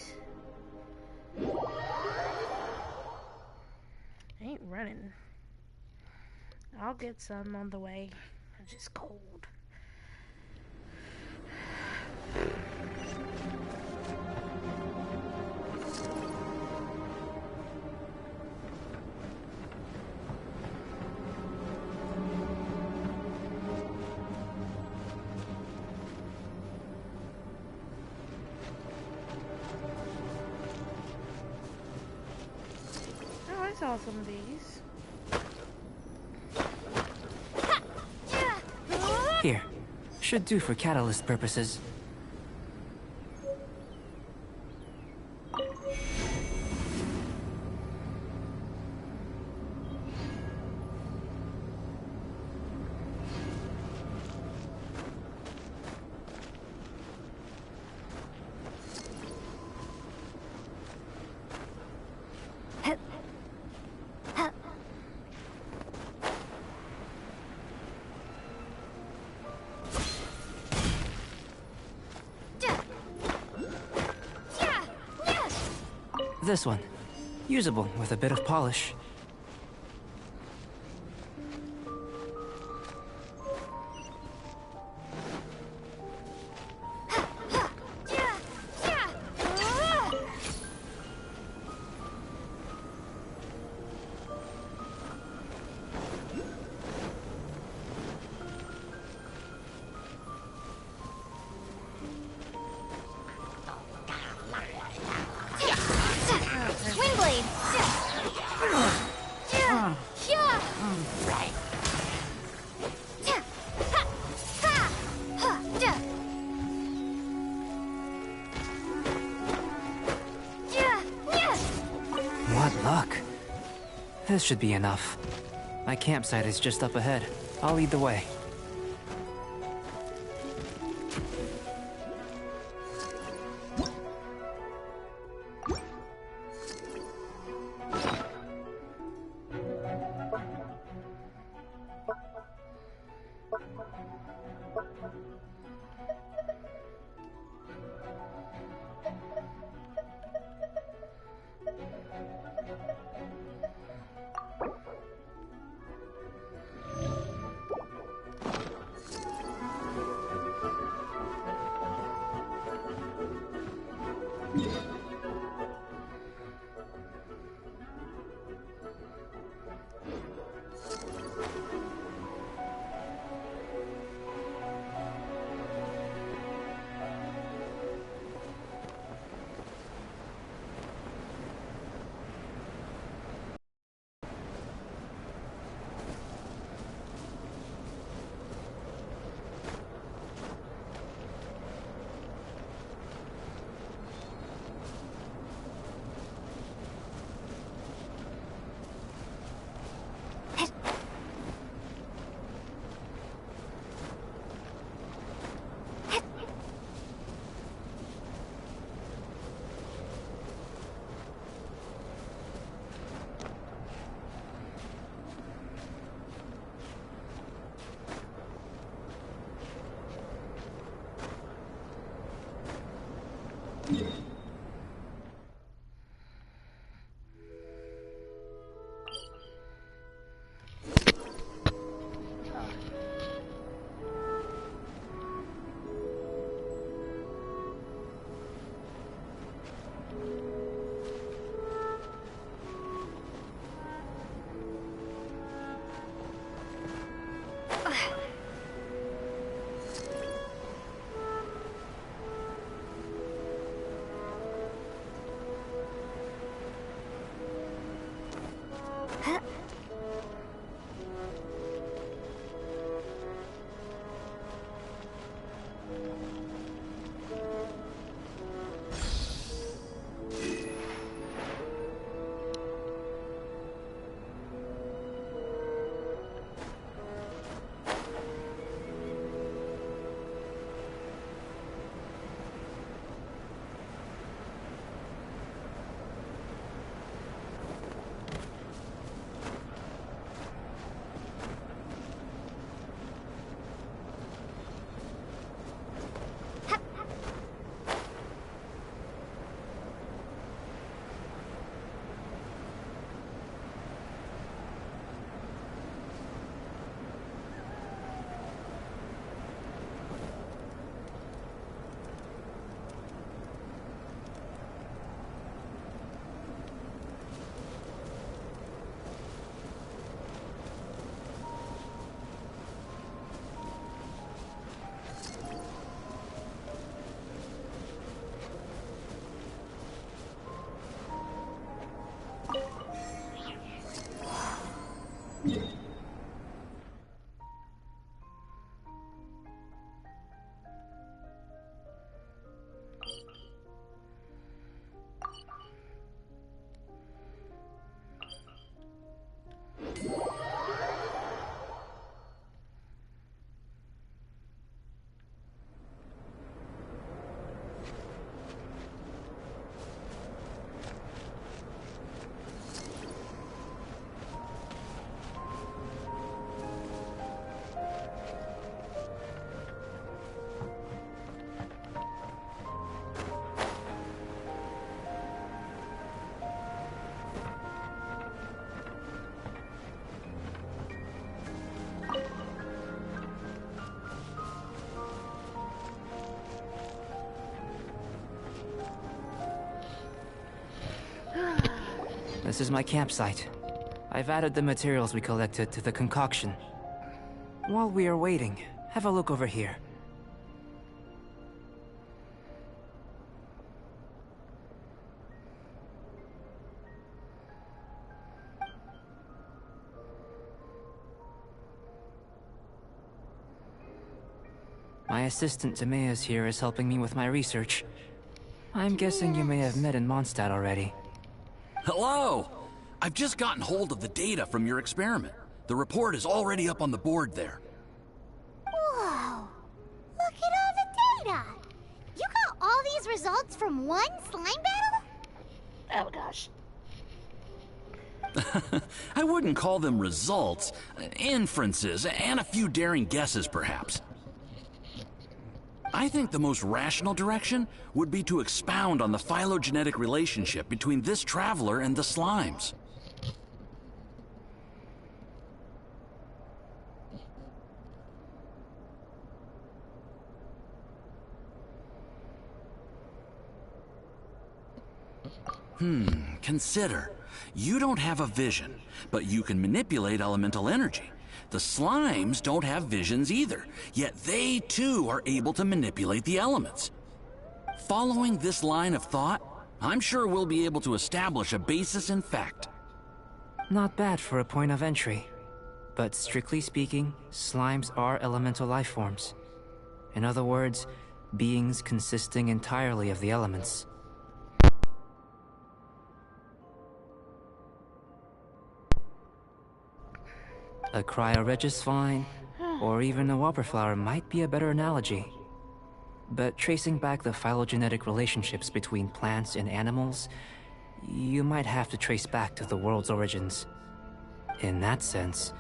I ain't running. I'll get some on the way. It's just cold. Oh, I saw some of these. Here. Should do for catalyst purposes. This one. Usable with a bit of polish. What luck. This should be enough. My campsite is just up ahead. I'll lead the way. This is my campsite. I've added the materials we collected to the concoction. While we are waiting, have a look over here. My assistant Timaeus here is helping me with my research. I'm guessing you may have met in Mondstadt already. Hello! I've just gotten hold of the data from your experiment. The report is already up on the board there. Whoa! Look at all the data! You got all these results from one slime battle? Oh gosh. I wouldn't call them results, inferences, and a few daring guesses perhaps. I think the most rational direction would be to expound on the phylogenetic relationship between this traveler and the slimes. Consider. You don't have a vision, but you can manipulate elemental energy. The slimes don't have visions either, yet they too are able to manipulate the elements. Following this line of thought, I'm sure we'll be able to establish a basis in fact. Not bad for a point of entry. But strictly speaking, slimes are elemental life forms. In other words, beings consisting entirely of the elements. A cryoregis vine, or even a wildflower might be a better analogy. But tracing back the phylogenetic relationships between plants and animals, you might have to trace back to the world's origins. In that sense,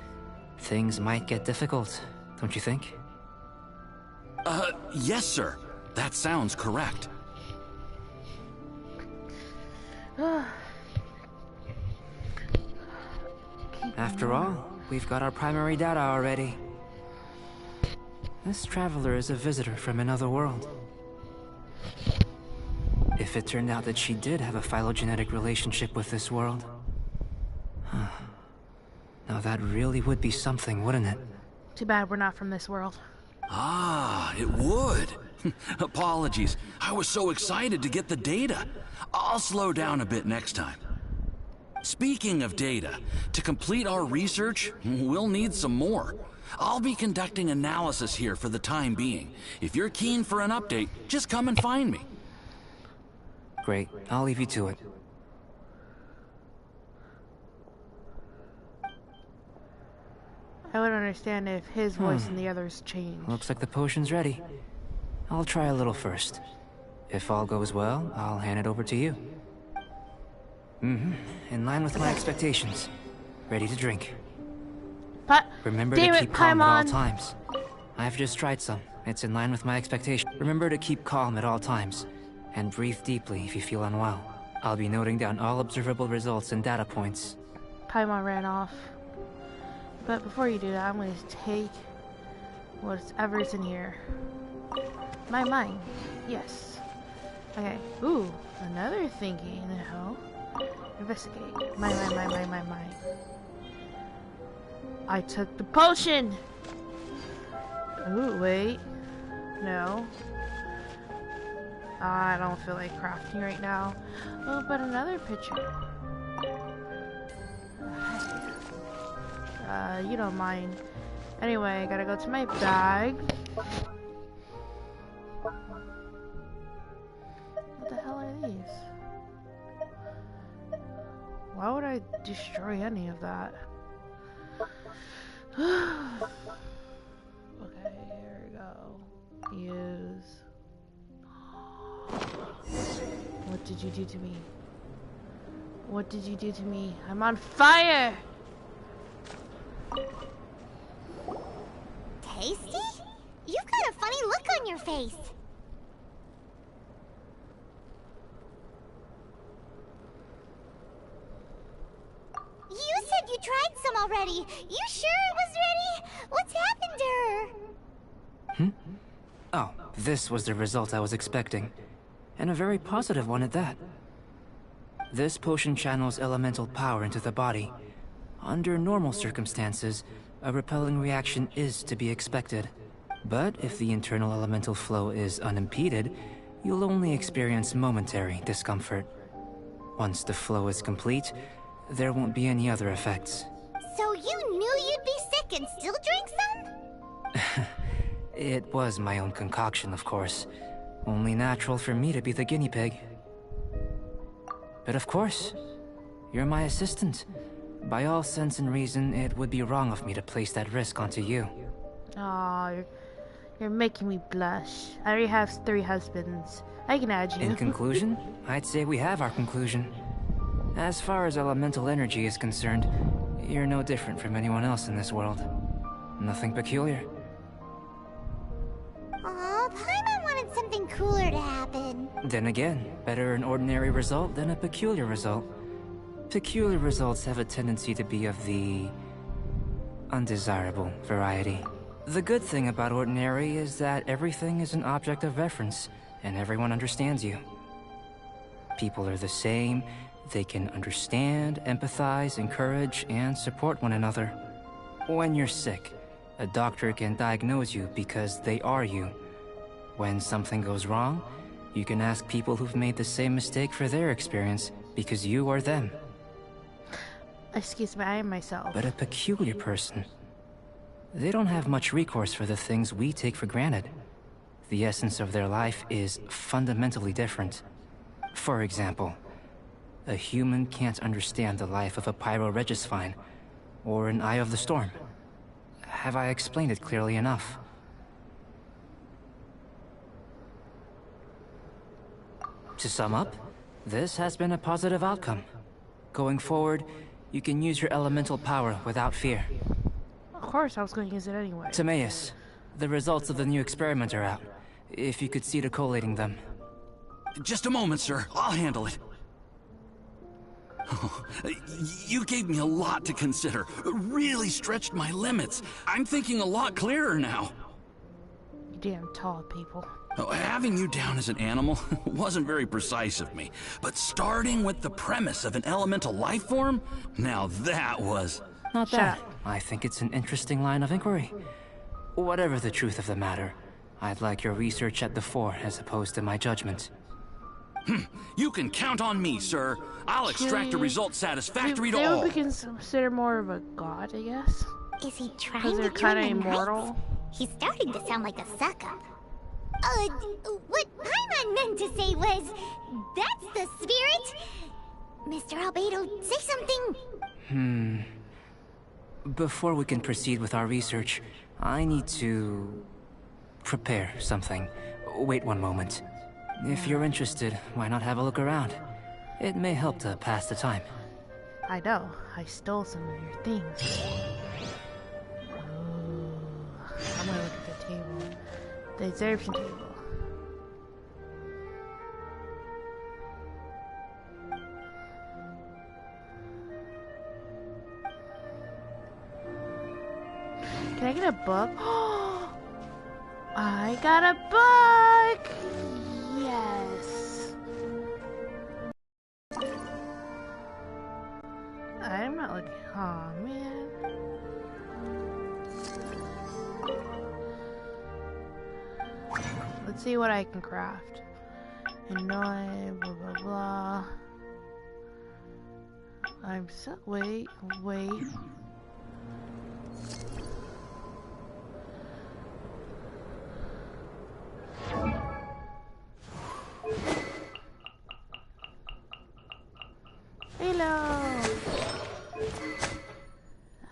things might get difficult, don't you think? Yes, sir. That sounds correct. After all, we've got our primary data already. This traveler is a visitor from another world. If it turned out that she did have a phylogenetic relationship with this world... Now that really would be something, wouldn't it? Too bad we're not from this world. Ah, it would. Apologies. I was so excited to get the data. I'll slow down a bit next time. Speaking of data, to complete our research, we'll need some more. I'll be conducting analysis here for the time being. If you're keen for an update, just come and find me. Great. I'll leave you to it. I would understand if his voice and the others changed. Looks like the potion's ready. I'll try a little first. If all goes well, I'll hand it over to you. In line with my expectations. Ready to drink. But Remember to keep calm at all times. I've just tried some. It's in line with my expectation. Remember to keep calm at all times. And breathe deeply if you feel unwell. I'll be noting down all observable results and data points. Paimon ran off. But before you do that, I'm going to take whatever's in here. My mind. Yes. Okay. Ooh, another thingy in the hell. Investigate. My. I took the potion! Ooh, wait. No. I don't feel like crafting right now. Oh, but another picture. You don't mind. Anyway, I gotta go to my bag. What the hell are these? Why would I destroy any of that? Okay, here we go. Use. What did you do to me? What did you do to me? I'm on fire! Tasty? You've got a funny look on your face. You said you tried some already. You sure it was ready? What's happened to her? Oh, this was the result I was expecting. And a very positive one at that. This potion channels elemental power into the body. Under normal circumstances, a repelling reaction is to be expected. But if the internal elemental flow is unimpeded, you'll only experience momentary discomfort. Once the flow is complete, there won't be any other effects. So you knew you'd be sick and still drank some? It was my own concoction, of course. Only natural for me to be the guinea pig. But of course, you're my assistant. By all sense and reason, it would be wrong of me to place that risk onto you. Aw, you're making me blush. I already have 3 husbands. I can add you. In conclusion, I'd say we have our conclusion. As far as elemental energy is concerned, you're no different from anyone else in this world. Nothing peculiar. Aw, Paimon wanted something cooler to happen. Then again, better an ordinary result than a peculiar result. Peculiar results have a tendency to be of the undesirable variety. The good thing about ordinary is that everything is an object of reference, and everyone understands you. People are the same. They can understand, empathize, encourage, and support one another. When you're sick, a doctor can diagnose you because they are you. When something goes wrong, you can ask people who've made the same mistake for their experience because you are them. Excuse me, I am myself. But a peculiar person, they don't have much recourse for the things we take for granted. The essence of their life is fundamentally different. For example, a human can't understand the life of a pyro-regisvine, or an Eye of the Storm. Have I explained it clearly enough? To sum up, this has been a positive outcome. Going forward, you can use your elemental power without fear. Of course, I was going to use it anyway. Timaeus, the results of the new experiment are out. If you could see to collating them. Just a moment, sir. I'll handle it. You gave me a lot to consider. Really stretched my limits. I'm thinking a lot clearer now. You damn tall people. Having you down as an animal wasn't very precise of me, but starting with the premise of an elemental life form, now that was... Not bad. I think it's an interesting line of inquiry. Whatever the truth of the matter, I'd like your research at the fore as opposed to my judgment. You can count on me, sir. I'll extract a result satisfactory to all. They would be considered more of a god, I guess. Is he trying Because to they're kind of join the immortal. Knights? He's starting to sound like a suck-up. What Paimon meant to say was, that's the spirit. Mr. Albedo, say something. Before we can proceed with our research, I need to prepare something. Wait one moment. If you're interested, why not have a look around? It may help to pass the time. I know. I stole some of your things. Ooh. I'm gonna look at the table. The exertion table. Can I get a book? I got a book! Yes. I'm not looking. Oh man. Let's see what I can craft. Annoy, blah blah blah. I'm so. Wait. Hello!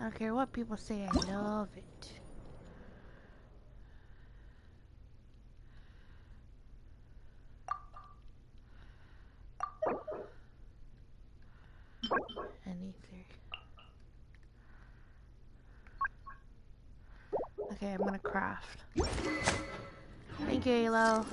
I don't care what people say, I love it. Anything. Okay, I'm gonna craft. Thank you, Halo.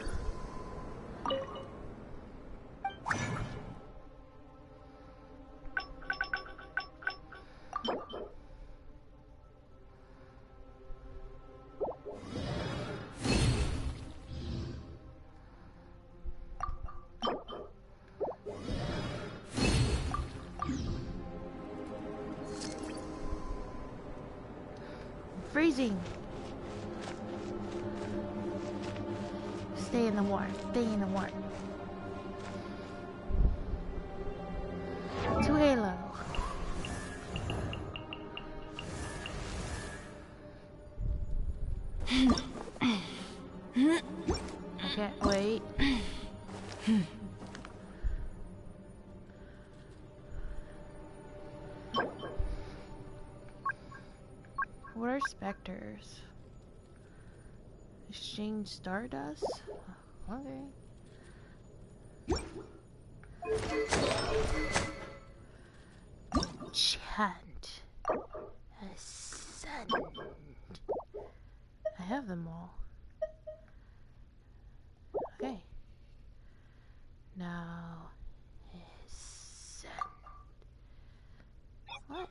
freezing. Stay in the warmth. Stay in the warmth. To Halo. I can't wait. What are specters? Exchange stardust? Okay. Chant. Ascend. I have them all. Okay. Now ascend. What?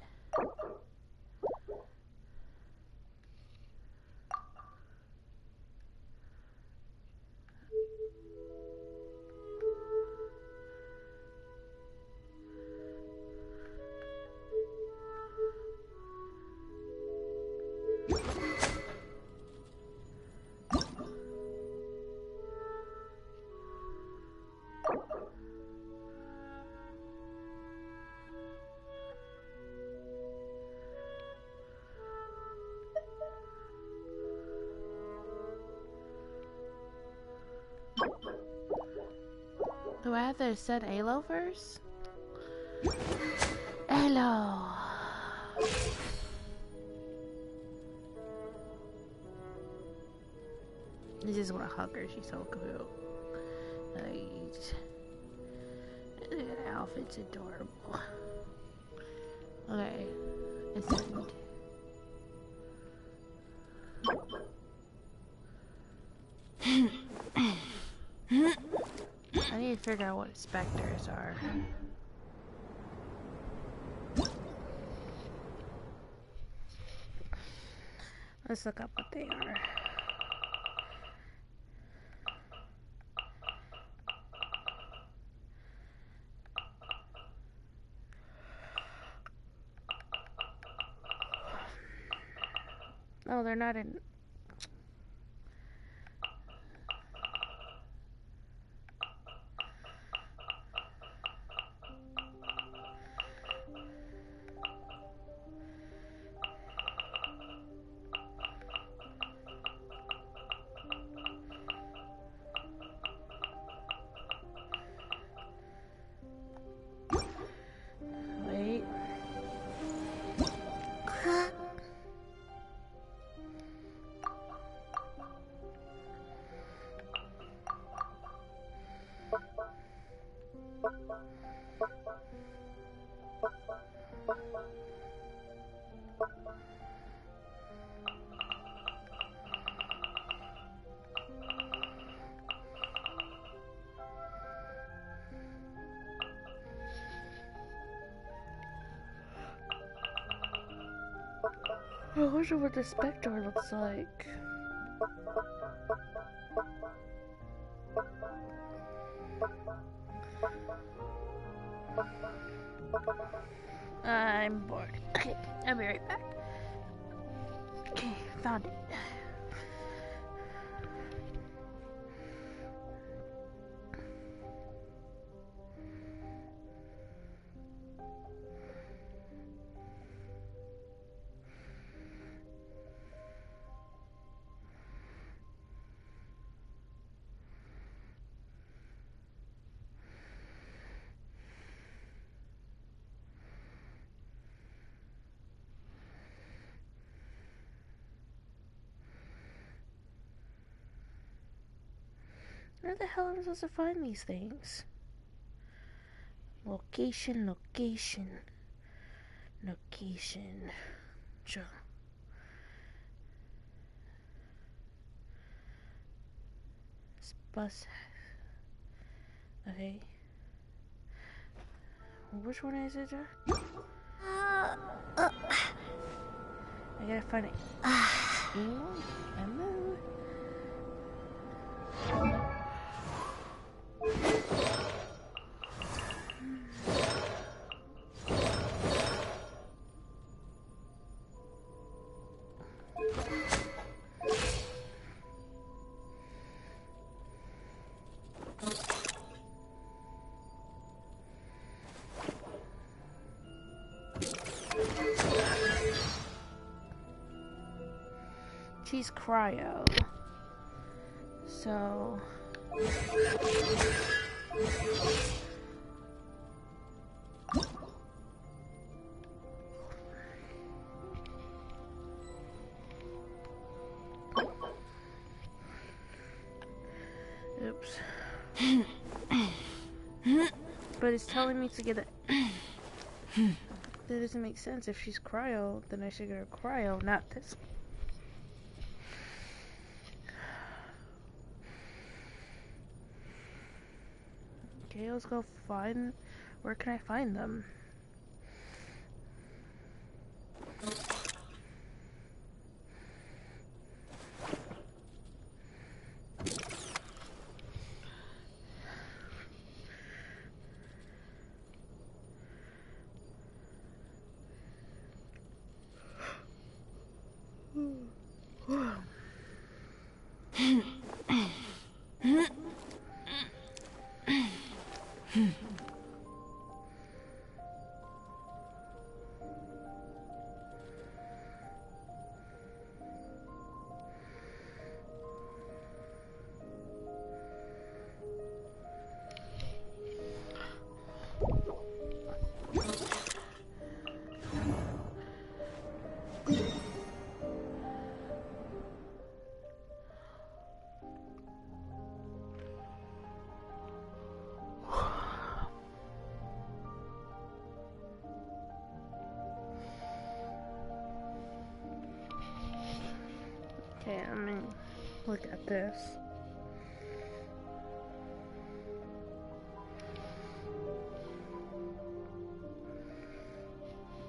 Do I have to set Halo first? Halo. I just want to hug her. She's so cute. That outfit's adorable. Okay, ascend. I need to figure out what specters are. Let's look up what they are. Oh, they're not in. Wait. I wonder what the specter looks like. I'm bored. Okay, I'll be right back. Okay, found it. Where the hell am I supposed to find these things? Location, location, location. Sure. This bus. Okay. Which one is it? I gotta find it. Emma? she's cryo. So... Oops. But it's telling me to get it. That doesn't make sense. If she's cryo, then I should get her cryo, not this. Okay, let's go find... Where can I find them? Okay, I mean, look at this.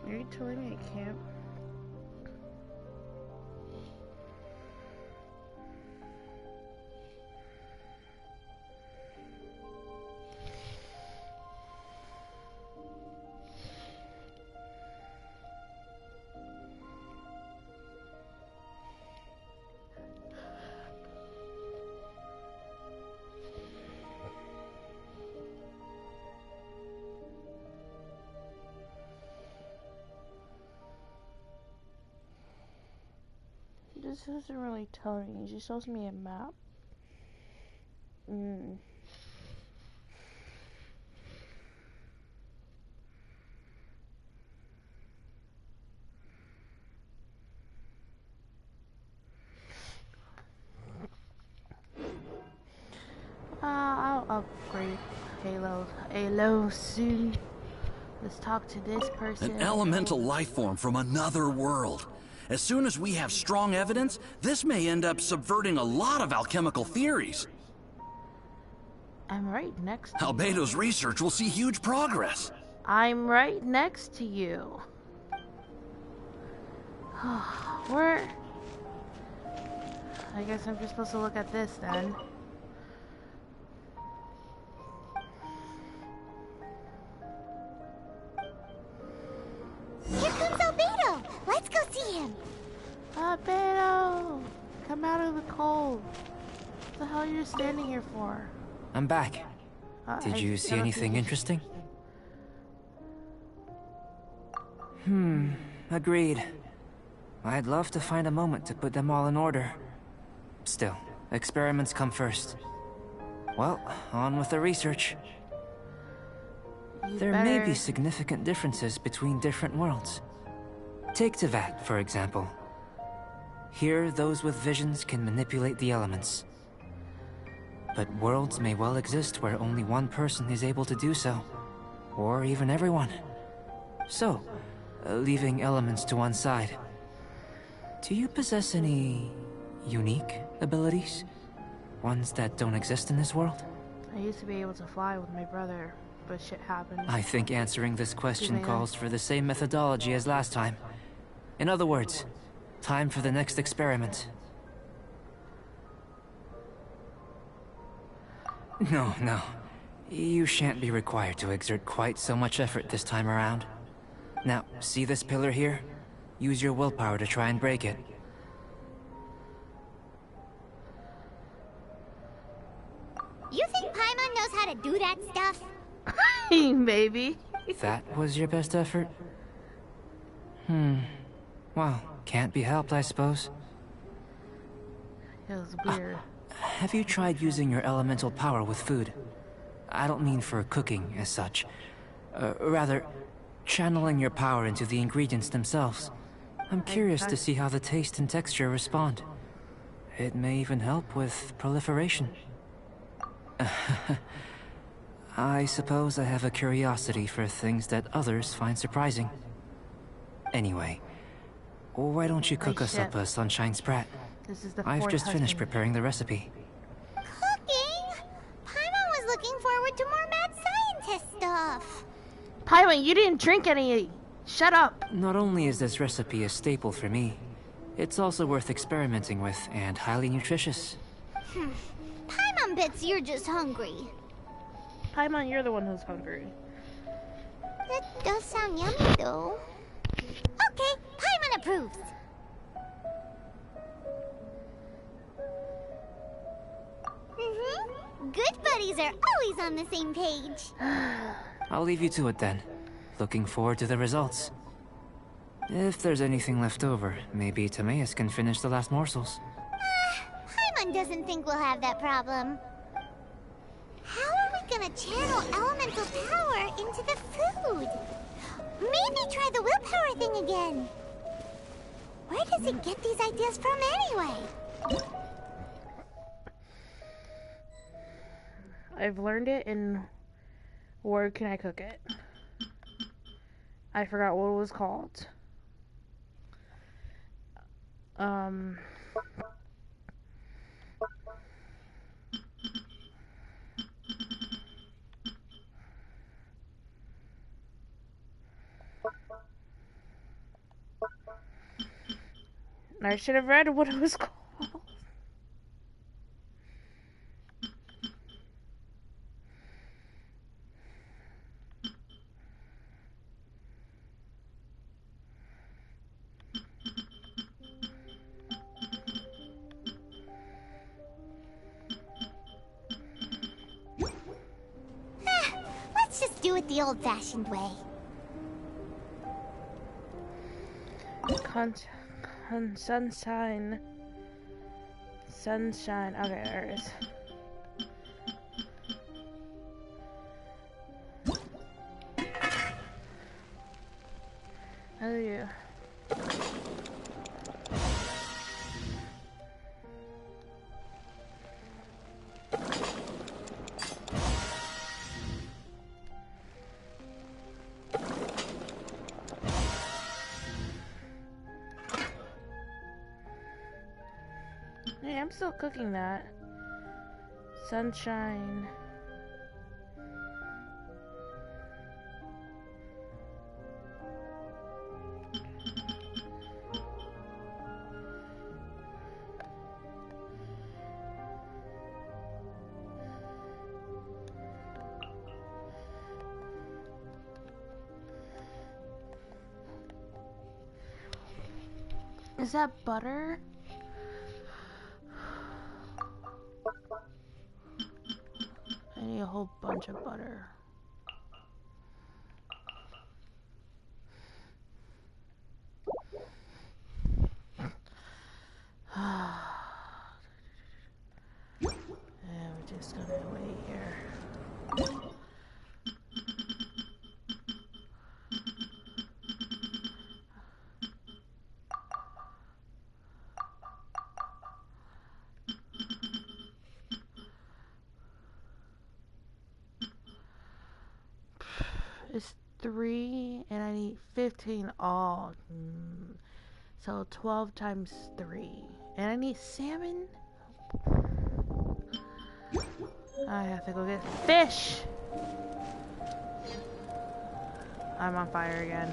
Are you telling me I can't? This doesn't really tell me. She shows me a map. I'll upgrade Halo soon. Let's talk to this person. An elemental life form from another world. As soon as we have strong evidence, this may end up subverting a lot of alchemical theories. I'm right next to Albedo's research will see huge progress. I'm right next to you. Where? I guess I'm just supposed to look at this then. Here comes Albedo! Let's go see him! Albedo! Come out of the cold. What the hell are you standing here for? I'm back. Did you see anything interesting? Agreed. I'd love to find a moment to put them all in order. Still, experiments come first. Well, on with the research. There may be significant differences between different worlds. Take Tevat, for example. Here, those with visions can manipulate the elements. But worlds may well exist where only one person is able to do so. Or even everyone. So, leaving elements to one side. Do you possess any unique abilities? Ones that don't exist in this world? I used to be able to fly with my brother, but shit happened. I think answering this question calls for the same methodology as last time. In other words, time for the next experiment. No. You shan't be required to exert quite so much effort this time around. Now, see this pillar here? Use your willpower to try and break it. You think Paimon knows how to do that stuff? Maybe. That was your best effort? Well, can't be helped, I suppose. Feels weird. Have you tried using your elemental power with food? I don't mean for cooking as such. Rather, channeling your power into the ingredients themselves. I'm curious to see how the taste and texture respond. It may even help with proliferation. I suppose I have a curiosity for things that others find surprising. Anyway, why don't you cook us up a sunshine sprat? This is the I've just finished husband. preparing the recipe. Cooking? Paimon was looking forward to more mad scientist stuff. Paimon, you didn't drink any. Shut up. Not only is this recipe a staple for me, it's also worth experimenting with and highly nutritious. Paimon bets you're just hungry. Paimon, you're the one who's hungry. That does sound yummy, though. Okay, Paimon approves. Good buddies are always on the same page. I'll leave you to it then. Looking forward to the results. If there's anything left over, maybe Timaeus can finish the last morsels. Paimon doesn't think we'll have that problem. How are we gonna channel elemental power into the food? Maybe try the willpower thing again. Where does it get these ideas from anyway? I've learned it in Where Can I Cook It? I forgot what it was called. I should have read what it was called. Let's just do it the old-fashioned way. Sunshine. Sunshine. Okay, there it is. Oh yeah. Hey, I'm still cooking that. Sunshine. Is that butter? I need a whole bunch of butter. Yeah, we're just gonna wait here. It's 3 and I need 15 all. So 12 times 3. And I need salmon. I have to go get fish. I'm on fire again.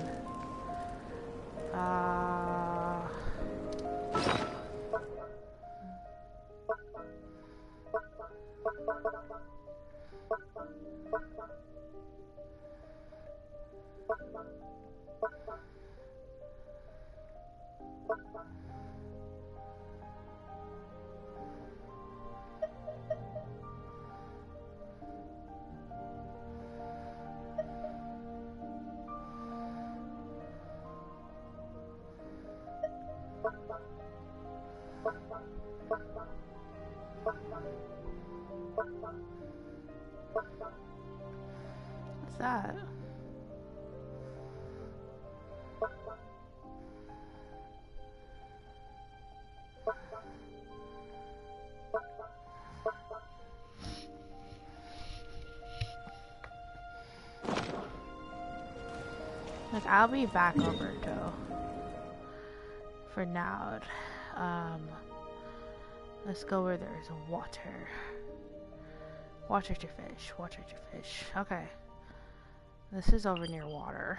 What's that? Look, I'll be back over, Joe. For now, let's go where there's water. Water to fish, water to fish. Okay. This is over near water.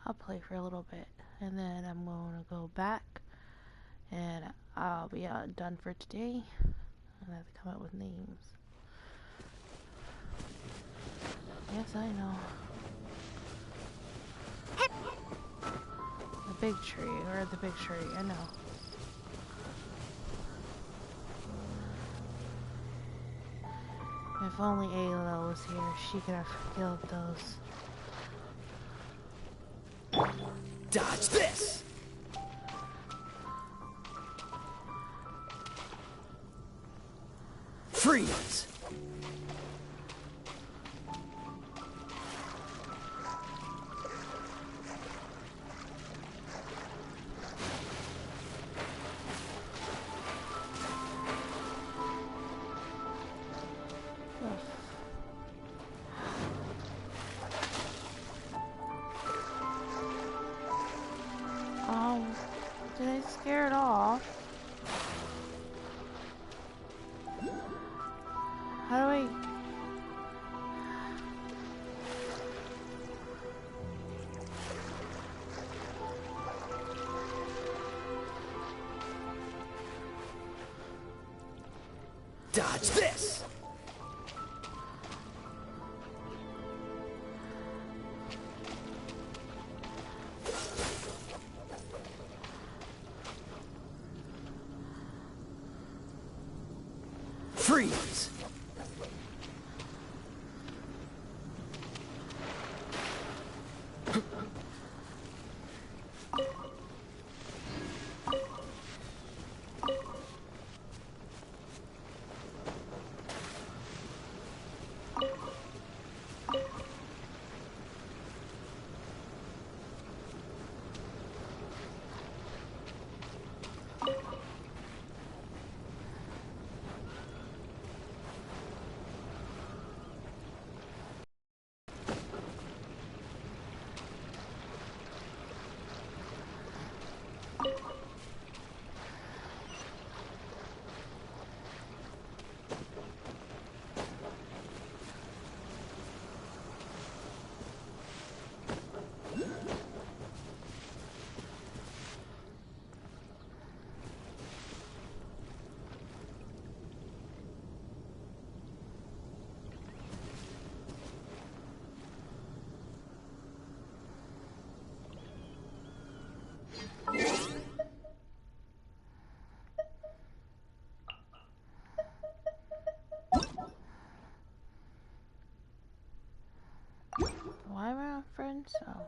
I'll play for a little bit, and then I'm going to go back, and I'll be done for today. I have to come up with names. Yes, I know. The big tree, or the big tree, I know. If only Ayla was here, she could have killed those. Dodge this! Freeze! Did I scare it off? How do I... Dodge this! Freeze! Why am I on friends? Oh.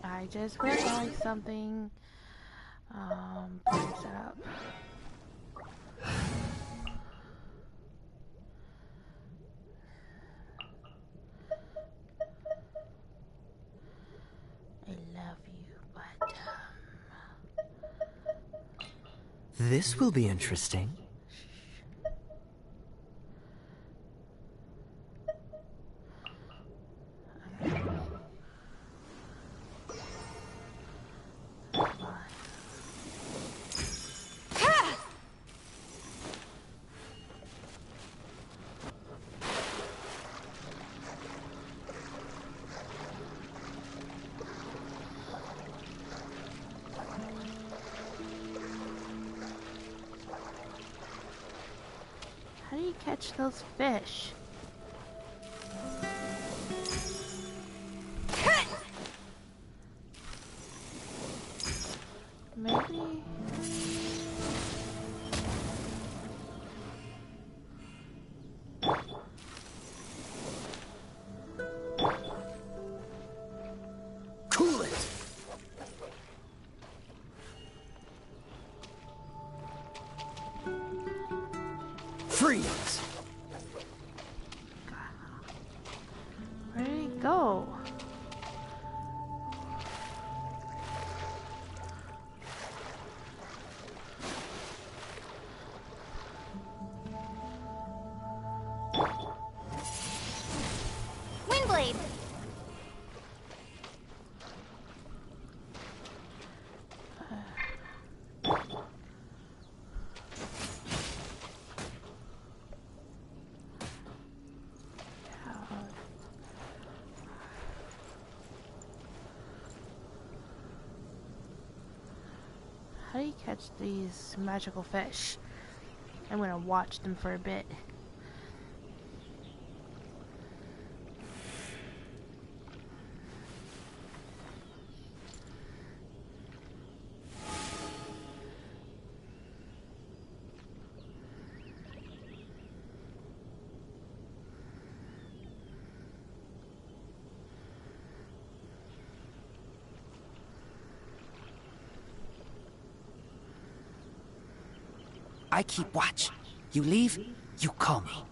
I just realized something. Brings it up. I love you, but This will be interesting. how do you catch those fish? Maybe. Freeze! Where did he go? Windblade! How do you catch these magical fish? I'm gonna watch them for a bit. I keep watch. You leave, you call me.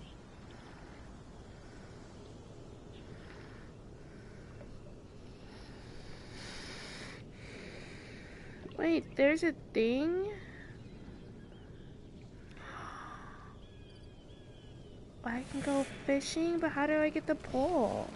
Wait, there's a thing? I can go fishing, but how do I get the pole?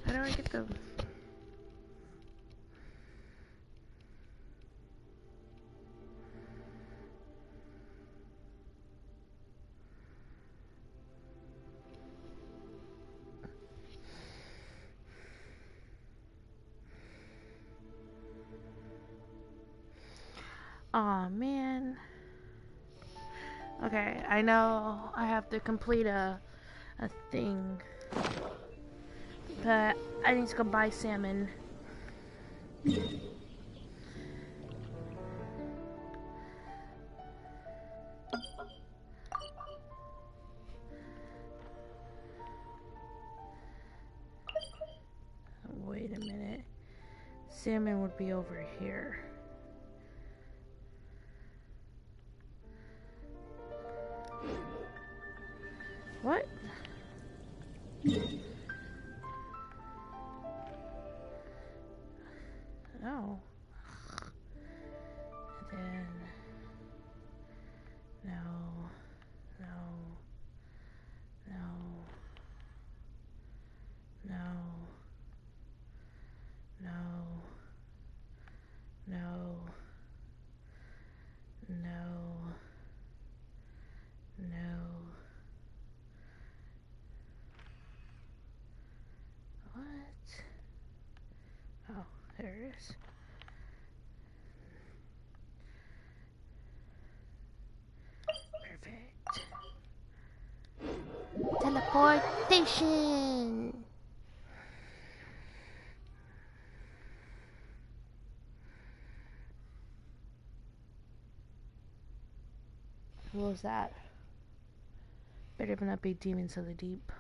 How do I get the... Aw, man. Okay, I know I have to complete a thing. But I need to go buy salmon. Wait a minute. Salmon would be over here. What? No. And then... No. No. No. No. No. No. No. No. What? Oh, there it is. Perfect. Teleportation! What was that? Better not be demons of the deep.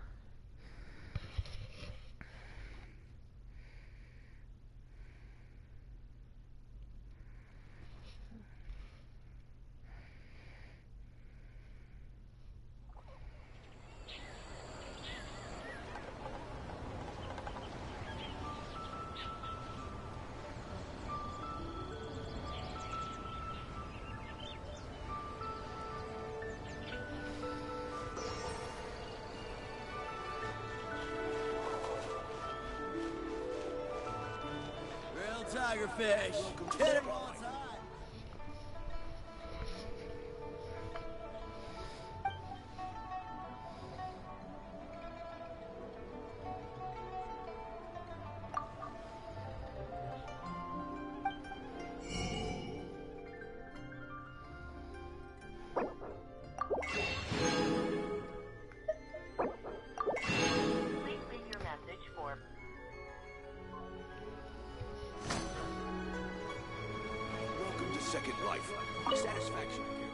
Tigerfish. Get him all the time. life. Satisfaction here.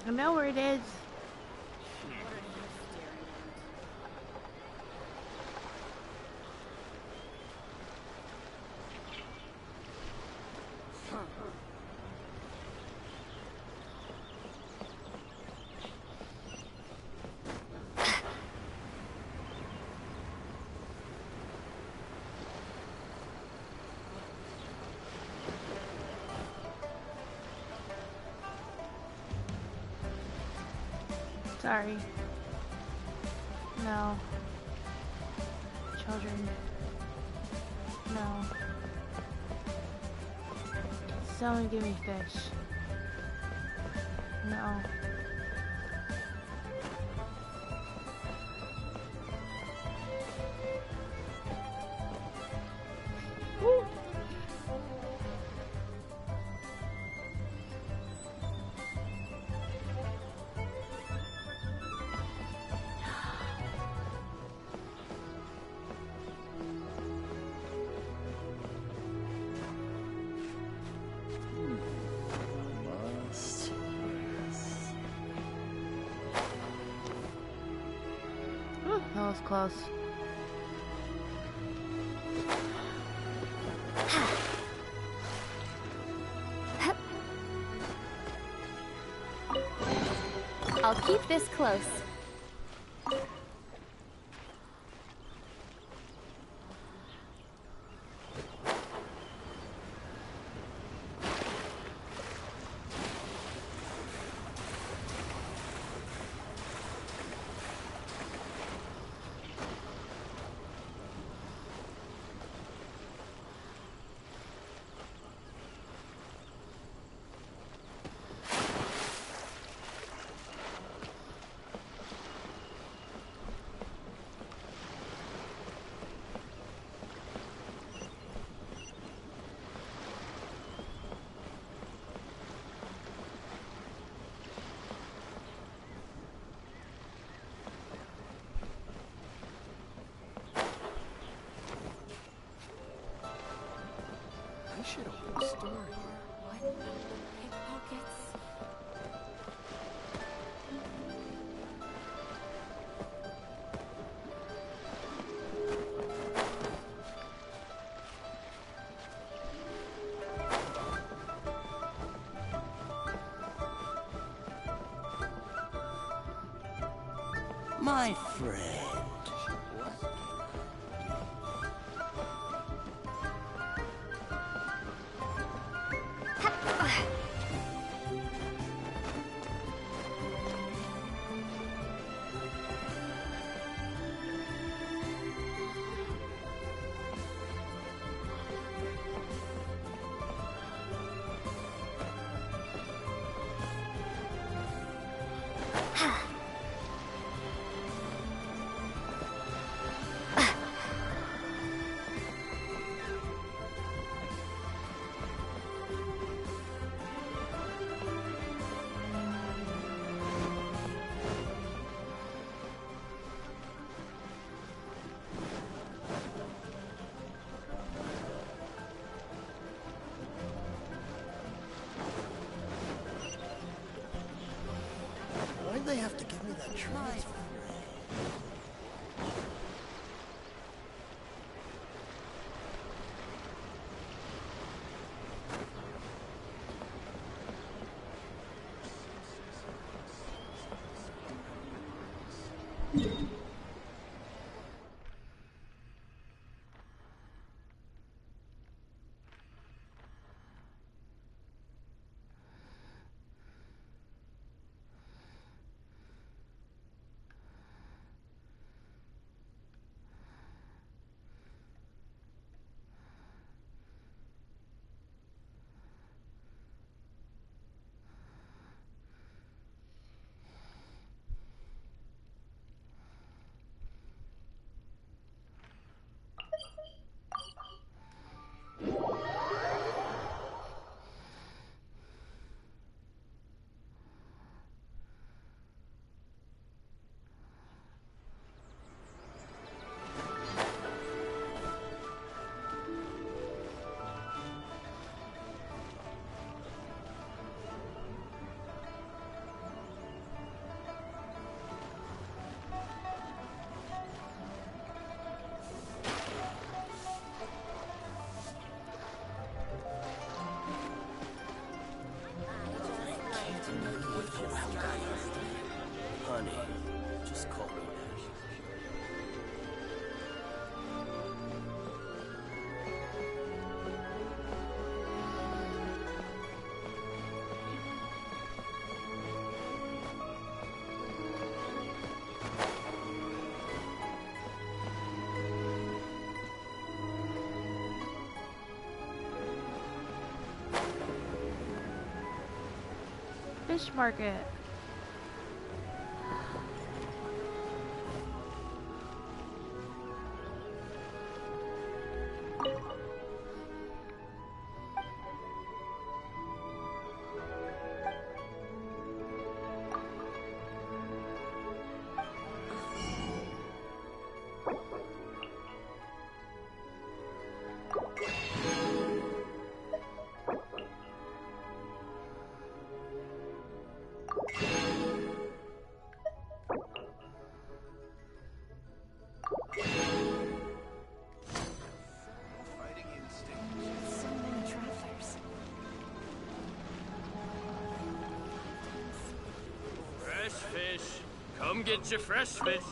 I know where it is. Sorry. No. Children. No. Someone give me fish. No. Woo. That was close. I'll keep this close. I should open a store here. What? Pickpockets? My friend. Honey, just call me Ash. Fish market. Fish. Come get your fresh fish.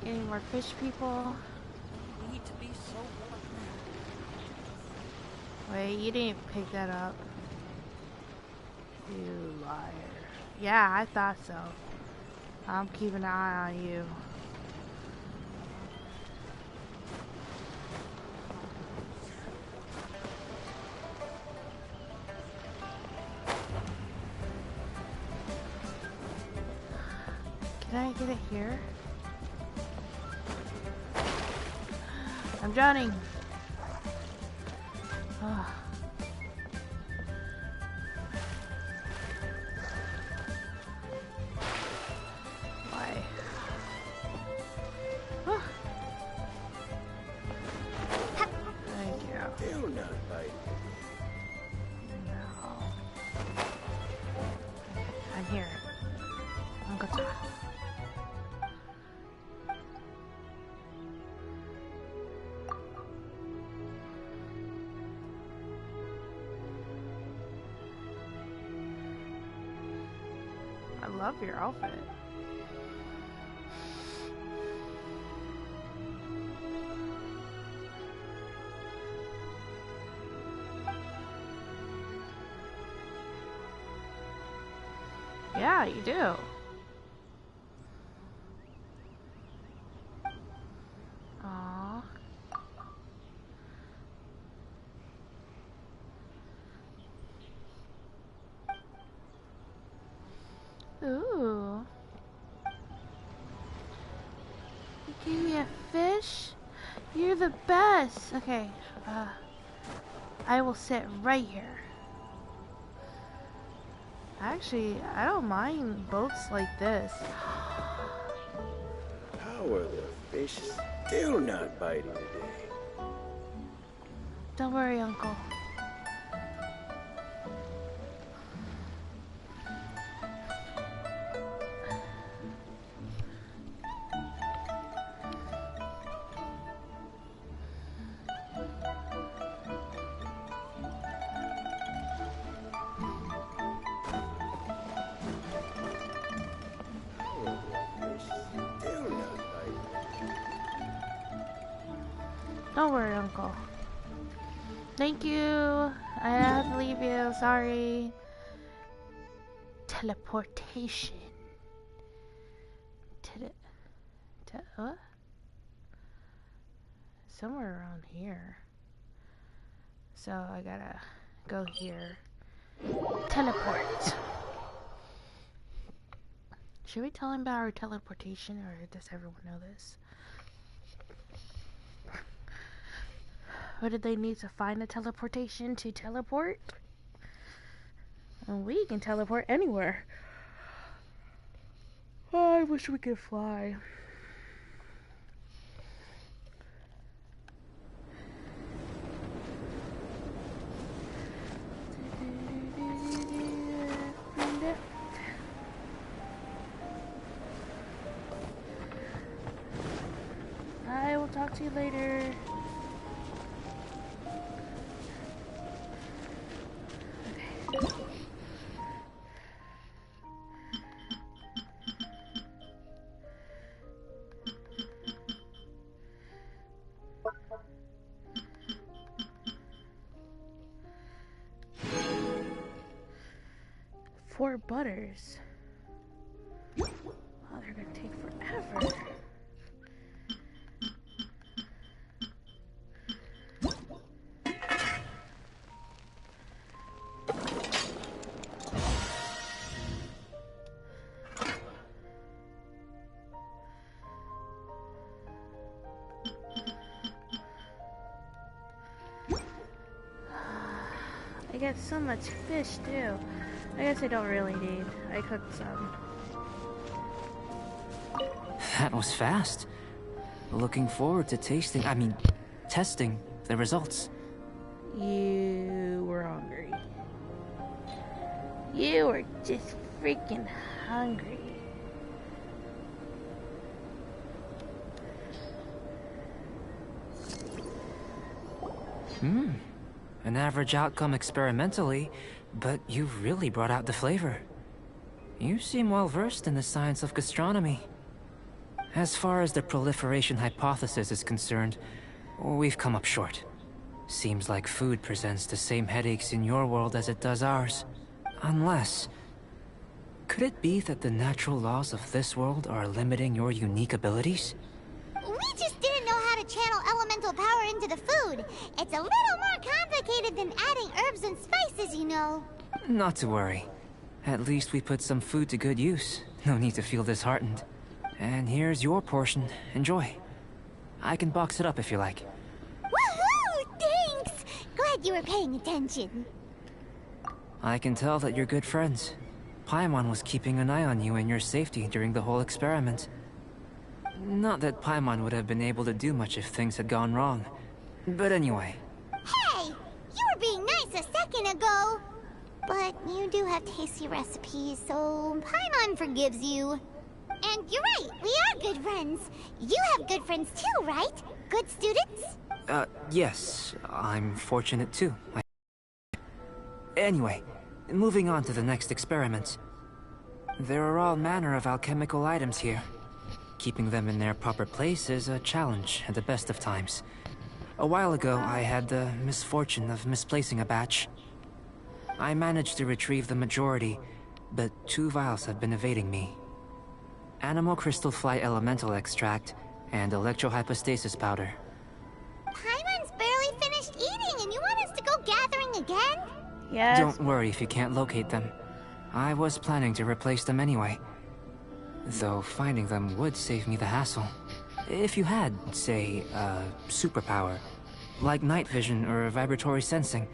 Any more fish people? Wait, you didn't pick that up. You liar. Yeah, I thought so. I'm keeping an eye on you. Can I get it here? I'm drowning. Oh. Why? Oh. Thank you. Do not bite. No. Okay, I'm here. I'm gonna try. I love your outfit. Yeah, you do. Aww. Ooh. You gave me a fish? You You're the best. Okay. I will sit right here. Actually, I don't mind boats like this. How are the fish still not biting today? Don't worry, Uncle. Don't worry, Uncle. Thank you. I have to leave you. Sorry. Teleportation. What? Somewhere around here. So I gotta go here. Teleport. Should we tell him about our teleportation, or does everyone know this? Or did they need to find a teleportation to teleport? And we can teleport anywhere. Oh, I wish we could fly. I will talk to you later. 4 butters. Oh, they're gonna take forever. I get so much fish too. I guess I don't really need. I cooked some. That was fast. Looking forward to testing the results. You were hungry. You were just freaking hungry. An average outcome experimentally, but you've really brought out the flavor. You seem well versed in the science of gastronomy. As far as the proliferation hypothesis is concerned, we've come up short. Seems like food presents the same headaches in your world as it does ours. Unless... could it be that the natural laws of this world are limiting your unique abilities? We just didn't know how to channel elemental power into the food. It's a little more complicated than adding herbs and spices, you know. Not to worry. At least we put some food to good use. No need to feel disheartened. And here's your portion. Enjoy. I can box it up if you like. Woohoo! Thanks! Glad you were paying attention. I can tell that you're good friends. Paimon was keeping an eye on you and your safety during the whole experiment. Not that Paimon would have been able to do much if things had gone wrong. But anyway. Hey! You were being nice a second ago! But you do have tasty recipes, so Paimon forgives you. And you're right, we are good friends. You have good friends too, right? Good students? Yes. I'm fortunate too. Anyway, moving on to the next experiment. There are all manner of alchemical items here. Keeping them in their proper place is a challenge at the best of times. A while ago, I had the misfortune of misplacing a batch. I managed to retrieve the majority, but 2 vials have been evading me. Animal crystal fly elemental extract and electrohypostasis powder. Paimon's barely finished eating and you want us to go gathering again? Yes. Don't worry if you can't locate them. I was planning to replace them anyway. Though finding them would save me the hassle. If you had, say, a superpower, like night vision or vibratory sensing,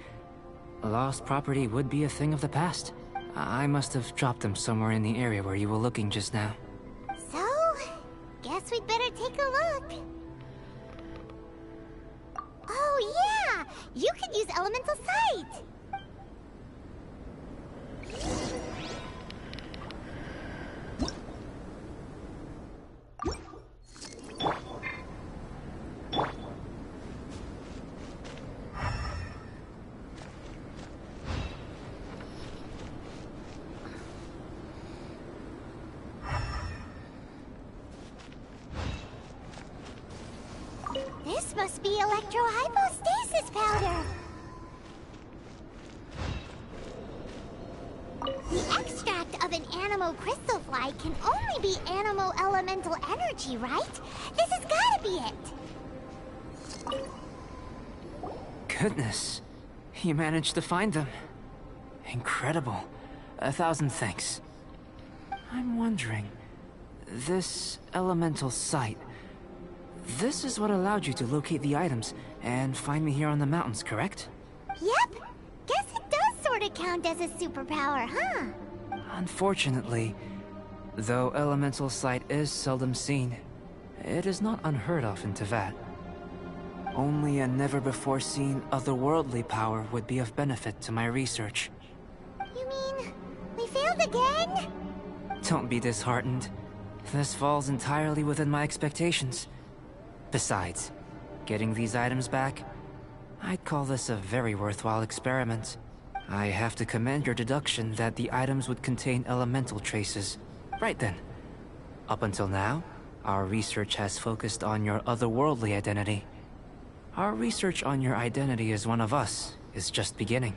lost property would be a thing of the past. I must have dropped them somewhere in the area where you were looking just now. So, guess we'd better take a look. Oh yeah! You could use elemental sight! This must be electrohypostasis powder! The extract of an animo crystal fly can only be animo elemental energy, right? This has gotta be it! Goodness, you managed to find them. Incredible. 1,000 thanks. I'm wondering, this elemental sight, this is what allowed you to locate the items and find me here on the mountains, correct? Yep! Guess it does sort of count as a superpower, huh? Unfortunately, though elemental sight is seldom seen, it is not unheard of in Teyvat. Only a never-before-seen otherworldly power would be of benefit to my research. You mean, we failed again? Don't be disheartened. This falls entirely within my expectations. Besides, getting these items back, I'd call this a very worthwhile experiment. I have to commend your deduction that the items would contain elemental traces. Right then. Up until now, our research has focused on your otherworldly identity. Our research on your identity as one of us is just beginning.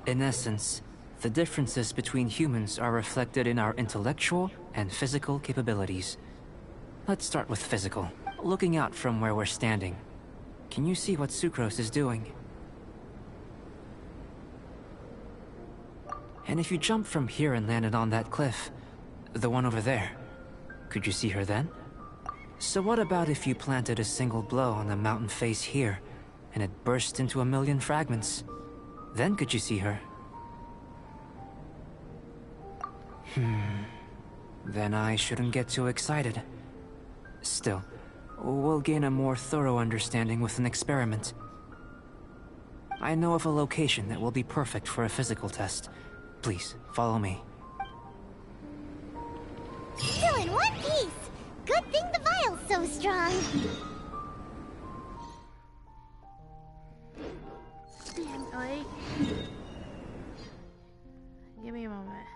In essence, the differences between humans are reflected in our intellectual and physical capabilities. Let's start with physical. Looking out from where we're standing, can you see what Sucrose is doing? And if you jumped from here and landed on that cliff, the one over there, could you see her then? So what about if you planted a single blow on the mountain face here, and it burst into a million fragments? Then could you see her? Then I shouldn't get too excited. Still, we'll gain a more thorough understanding with an experiment. I know of a location that will be perfect for a physical test. Please, follow me. Still in one piece! Good thing the vial's so strong! Damn, wait. Give me a moment.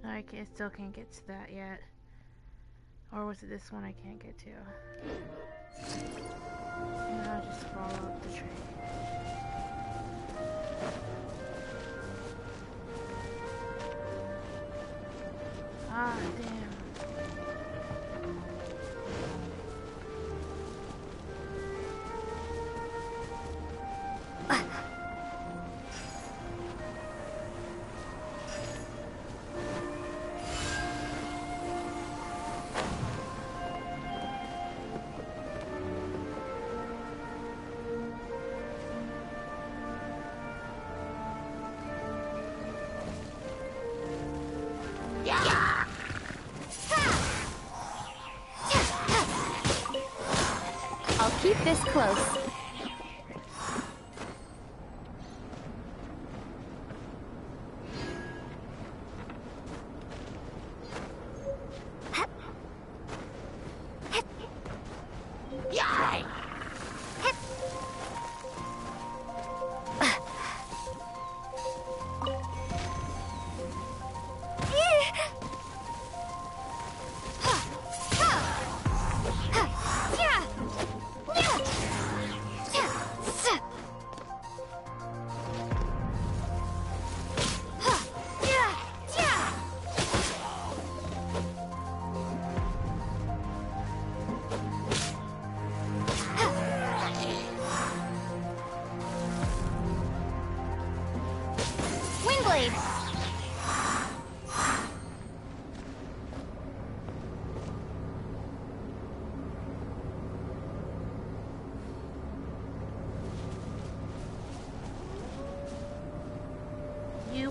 No, still can't get to that yet. Or was it this one I can't get to? And I'll just follow up the train. Ah, damn. I'll keep this close.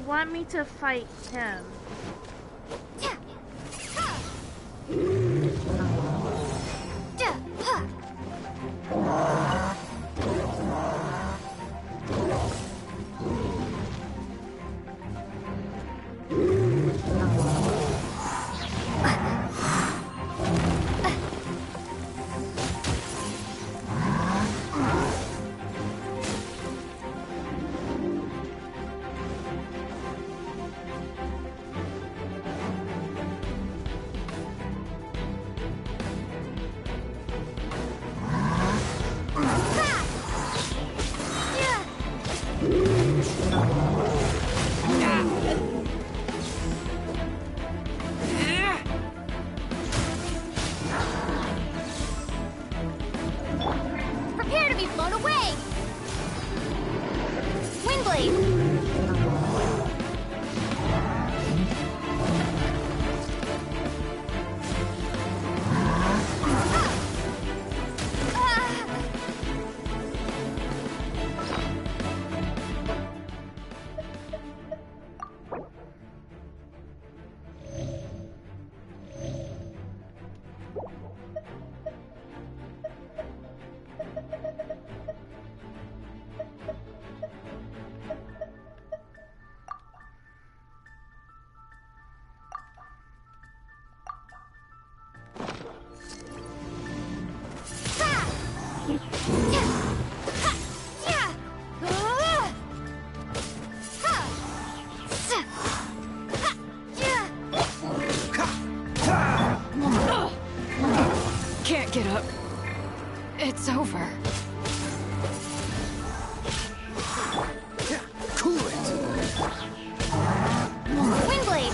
want me to fight him? Prepare to be blown away! Windblade! Can't get up. It's over. Cool it! Windblade!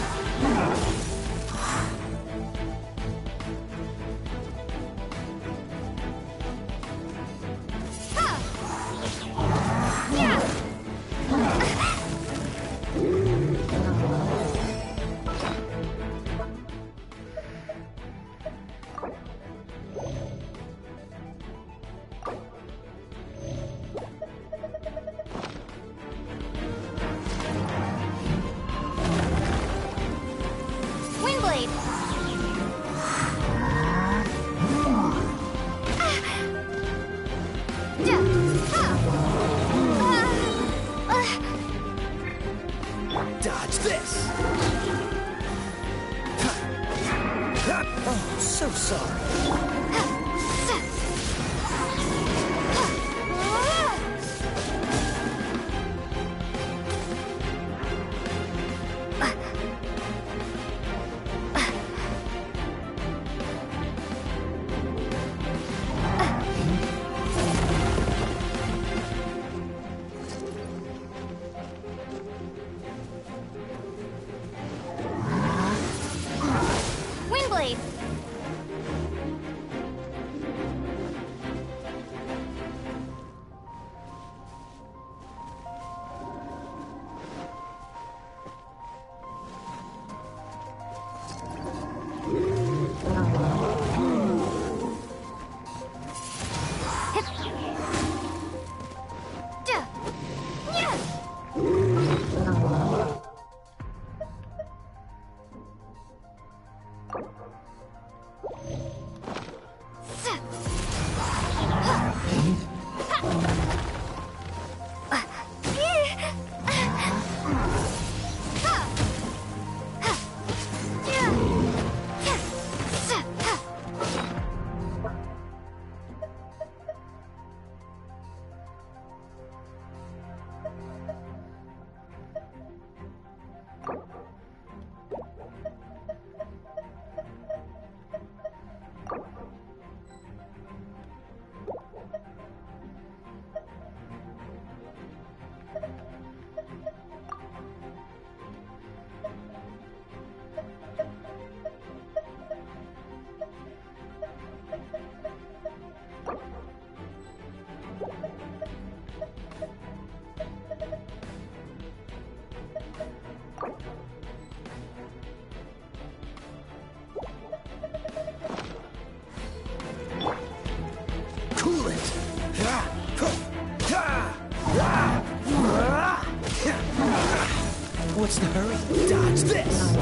Dodge this! Oh, so sorry. Windblade! What's the hurry? Dodge this!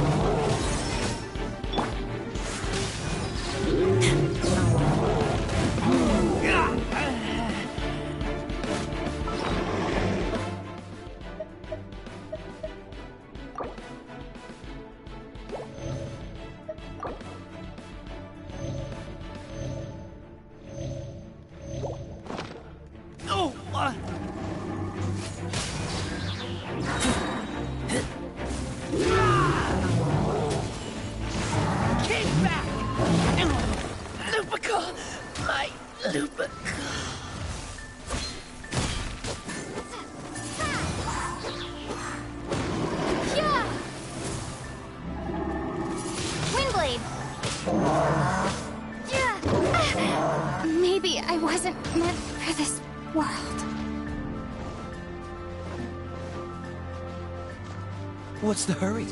Maybe I wasn't meant for this world. What's the hurry?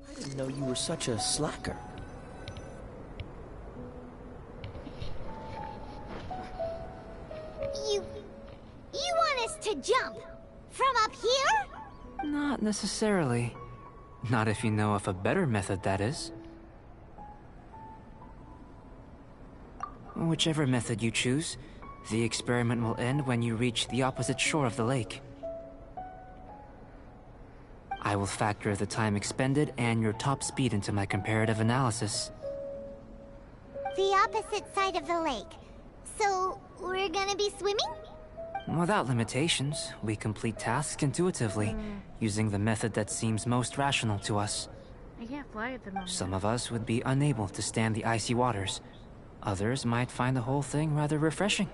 I didn't know you were such a slacker. You want us to jump? From up here? Not necessarily. Not if you know of a better method, that is. Whichever method you choose, the experiment will end when you reach the opposite shore of the lake. I will factor the time expended and your top speed into my comparative analysis. The opposite side of the lake. So, we're gonna be swimming? Without limitations, we complete tasks intuitively, using the method that seems most rational to us. I can't fly at the moment. Some of us would be unable to stand the icy waters. Others might find the whole thing rather refreshing.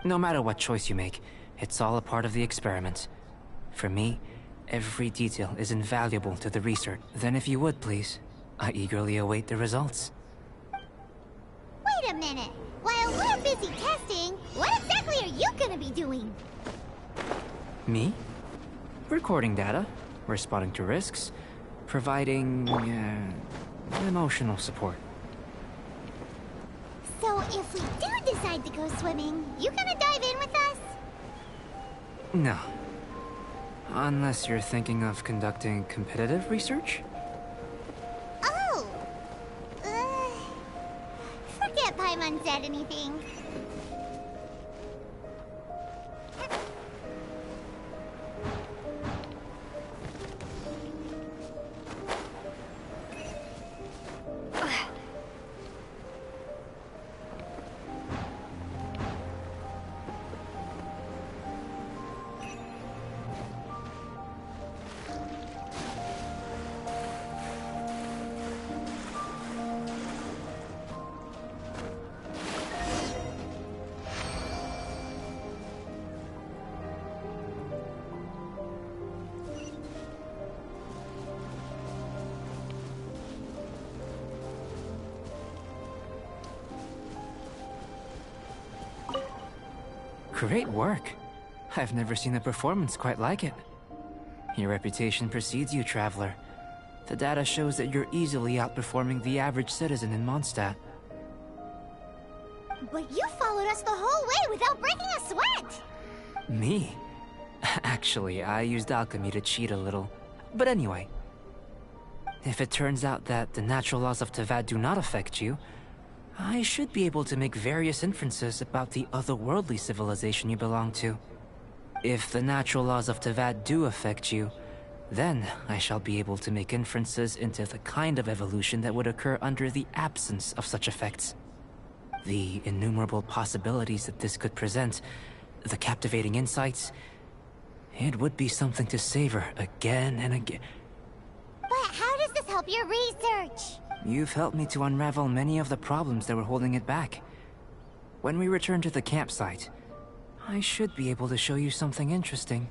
No matter what choice you make, it's all a part of the experiment. For me, every detail is invaluable to the research. Then if you would, please, I eagerly await the results. Wait a minute! While we're busy testing, what exactly are you gonna be doing? Me? Recording data, responding to risks, providing, emotional support. if we do decide to go swimming, you gonna dive in with us? No. Unless you're thinking of conducting competitive research? Oh! Forget Paimon said anything. Great work. I've never seen a performance quite like it. Your reputation precedes you, Traveler. The data shows that you're easily outperforming the average citizen in Mondstadt. But you followed us the whole way without breaking a sweat! Me? Actually, I used alchemy to cheat a little. But anyway, if it turns out that the natural laws of Tevat do not affect you, I should be able to make various inferences about the otherworldly civilization you belong to. If the natural laws of Tevat do affect you, then I shall be able to make inferences into the kind of evolution that would occur under the absence of such effects. The innumerable possibilities that this could present, the captivating insights, it would be something to savor again and again. But how does this help your research? You've helped me to unravel many of the problems that were holding it back. When we return to the campsite, I should be able to show you something interesting.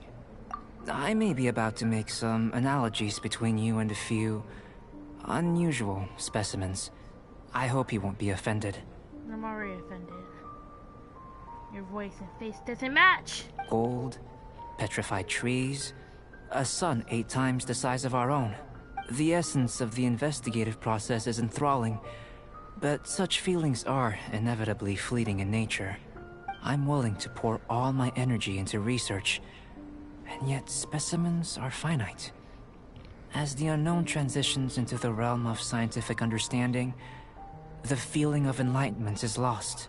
I may be about to make some analogies between you and a few unusual specimens. I hope you won't be offended. I'm already offended. Your voice and face doesn't match! Gold, petrified trees, a sun 8 times the size of our own. The essence of the investigative process is enthralling, but such feelings are inevitably fleeting in nature. I'm willing to pour all my energy into research, and yet specimens are finite. As the unknown transitions into the realm of scientific understanding, the feeling of enlightenment is lost.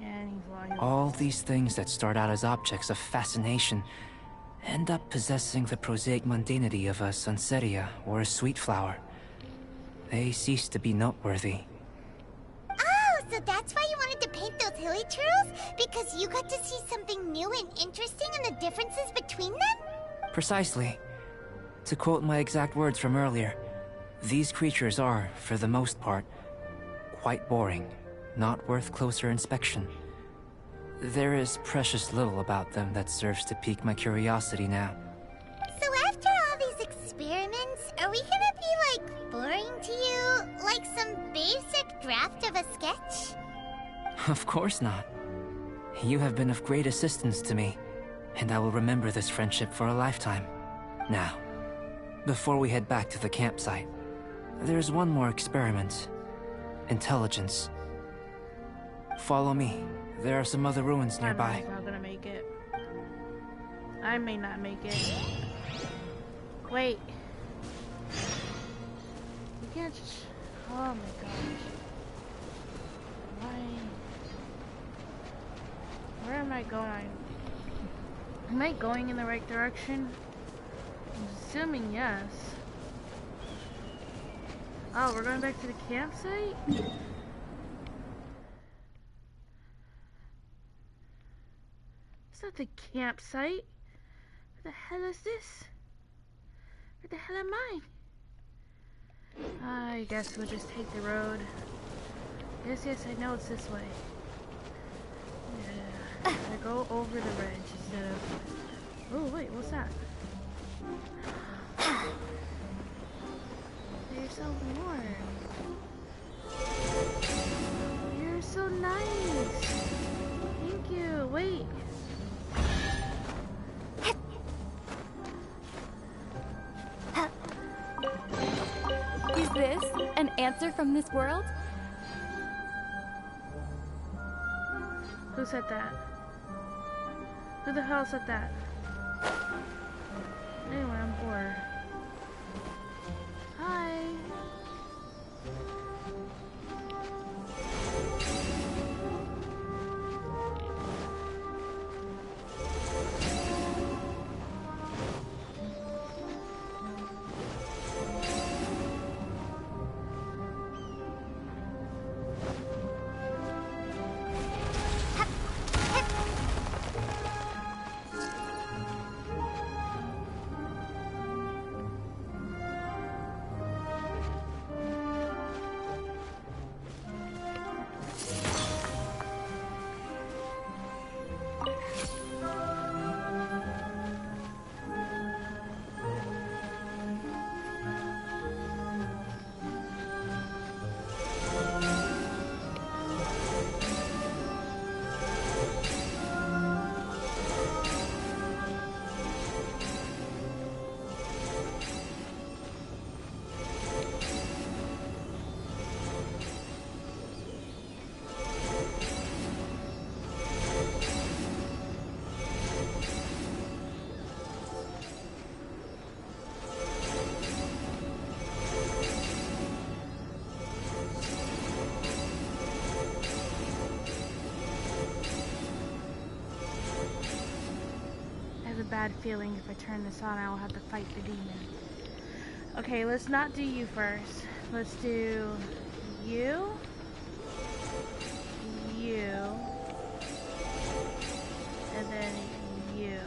Yeah, he's lying. All these things that start out as objects of fascination end up possessing the prosaic mundanity of a sunsetia or a sweet flower. They cease to be noteworthy. Oh, so that's why you wanted to paint those hilly turtles? Because you got to see something new and interesting and the differences between them? Precisely. To quote my exact words from earlier, these creatures are, for the most part, quite boring, not worth closer inspection. There is precious little about them that serves to pique my curiosity now. So after all these experiments, are we gonna be, like, boring to you? Like some basic draft of a sketch? Of course not. You have been of great assistance to me, and I will remember this friendship for a lifetime. Now, before we head back to the campsite, there's one more experiment. Intelligence. Follow me. There are some other ruins nearby. I'm not gonna make it. I may not make it. Wait. You can't just... Oh my gosh. Why? Where am I going? Am I going in the right direction? I'm assuming yes. Oh, we're going back to the campsite? It's not the campsite. Where the hell is this? Where the hell am I? I guess we'll just take the road. Yes, I know it's this way. Yeah, I go over the ridge instead of... Oh, wait, what's that? You're so warm. You're so nice. Thank you. Wait. Is this an answer from this world? Who said that? Who the hell said that? Anyway, I'm bored. Hi. Bad feeling if I turn this on, I will have to fight the demon. Okay, let's not do you first. Let's do you, and then you.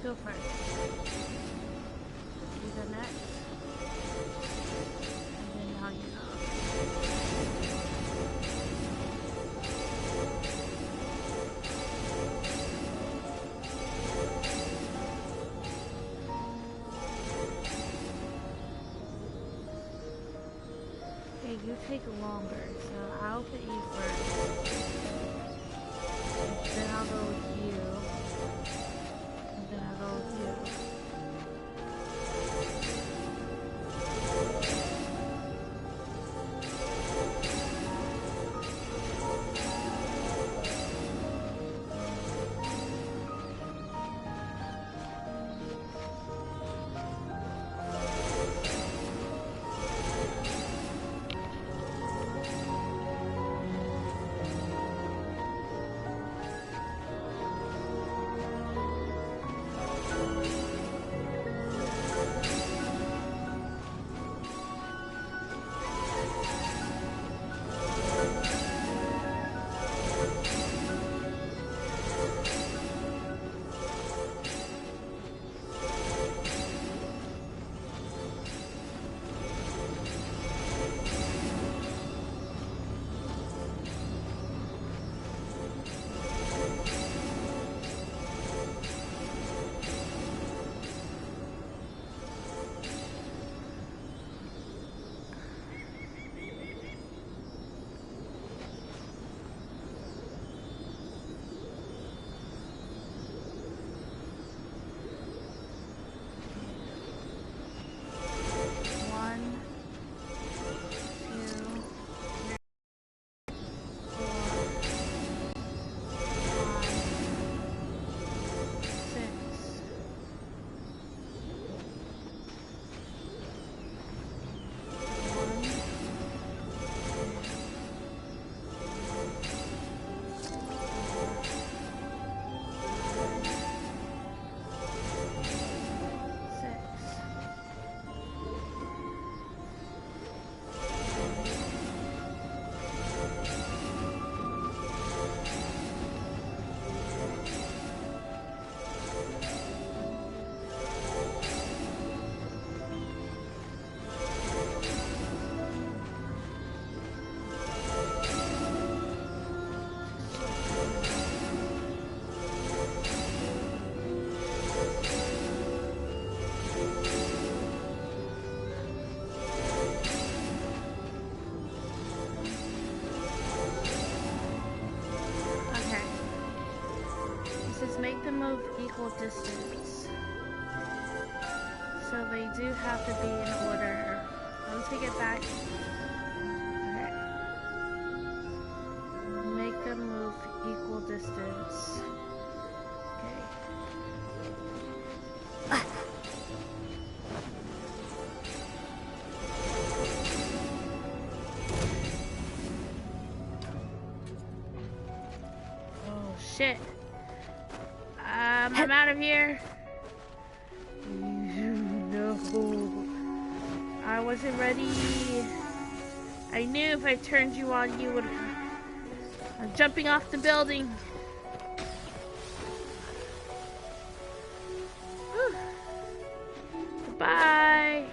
Go first. You go next. And then now you go. Okay, you take longer, so I'll put you first. Then I'll go with you. Then I'll go with you. equal distance. So they do have to be in order. Once we get back... Okay. Make them move equal distance. Okay. Oh shit. I'm out of here. No. I wasn't ready. I knew if I turned you on, you would... I'm jumping off the building. Whew. Goodbye.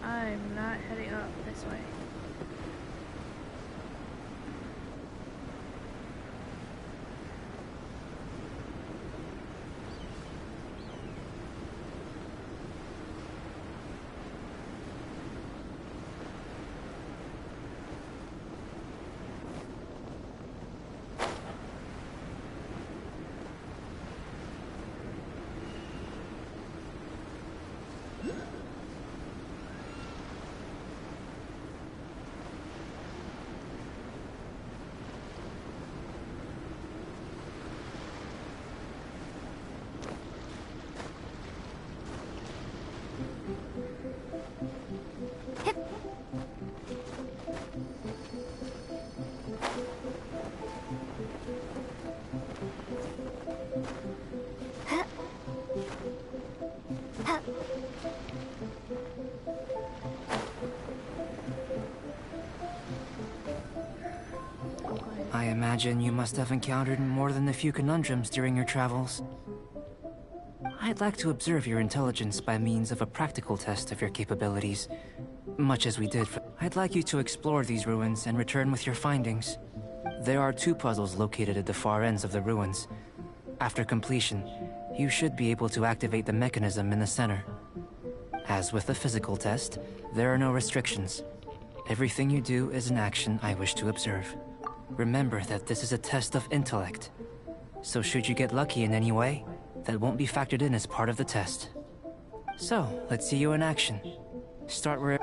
I'm not heading up this way. I imagine you must have encountered more than a few conundrums during your travels. I'd like to observe your intelligence by means of a practical test of your capabilities, much as we did for... I'd like you to explore these ruins and return with your findings. There are 2 puzzles located at the far ends of the ruins. After completion, you should be able to activate the mechanism in the center. As with the physical test, there are no restrictions. Everything you do is an action I wish to observe. Remember that this is a test of intellect. So should you get lucky in any way, that won't be factored in as part of the test. So, let's see you in action. Start where...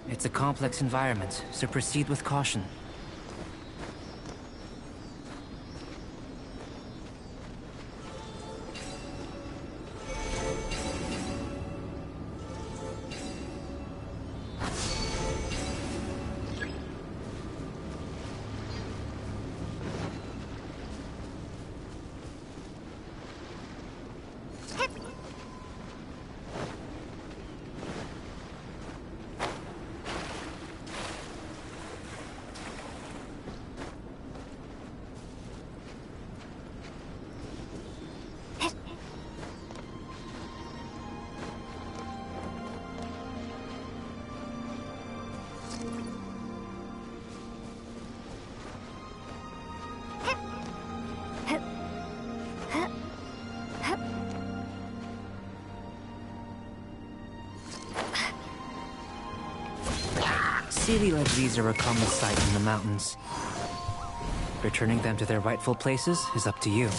It's a complex environment, so proceed with caution. Sealy like these are a common sight in the mountains. Returning them to their rightful places is up to you.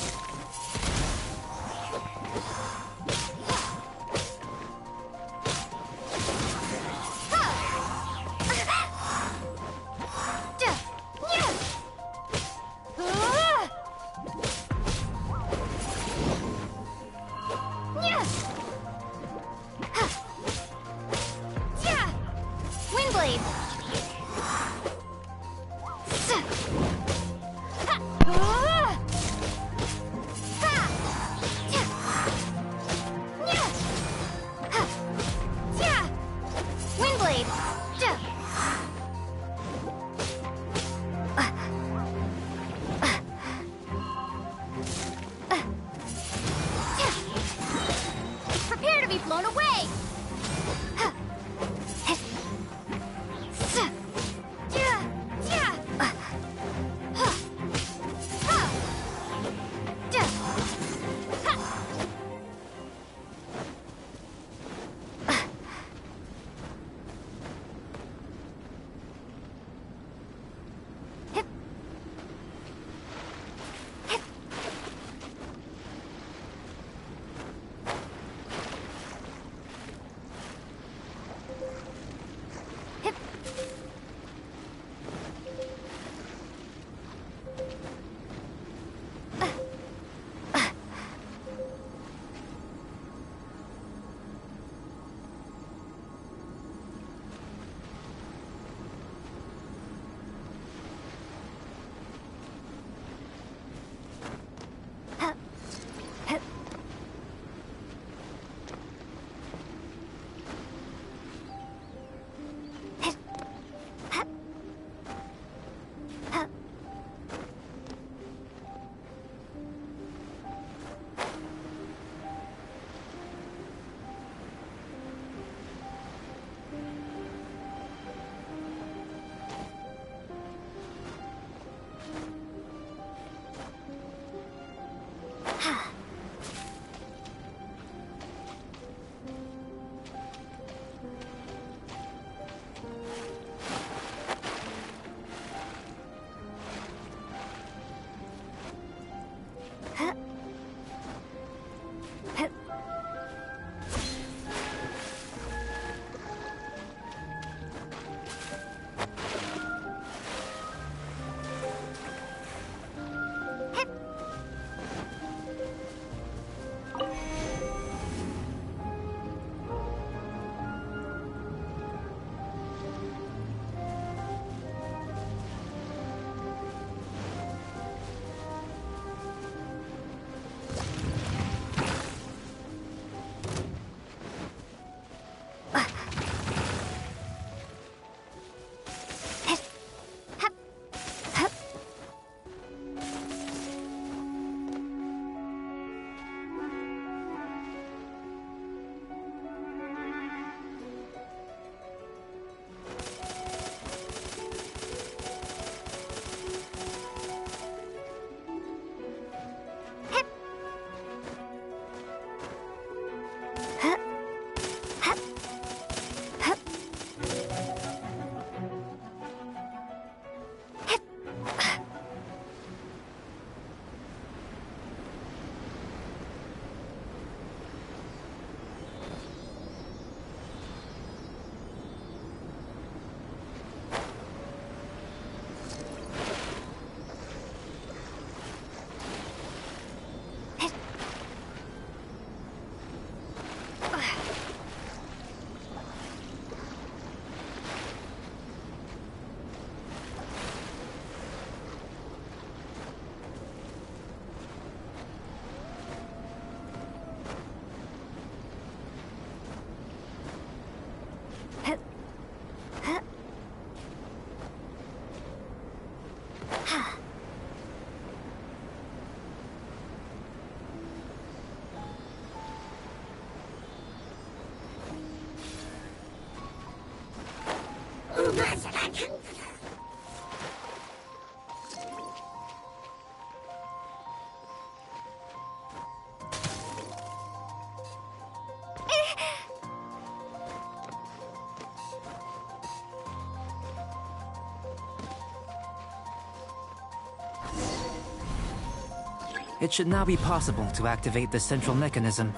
It should now be possible to activate the central mechanism.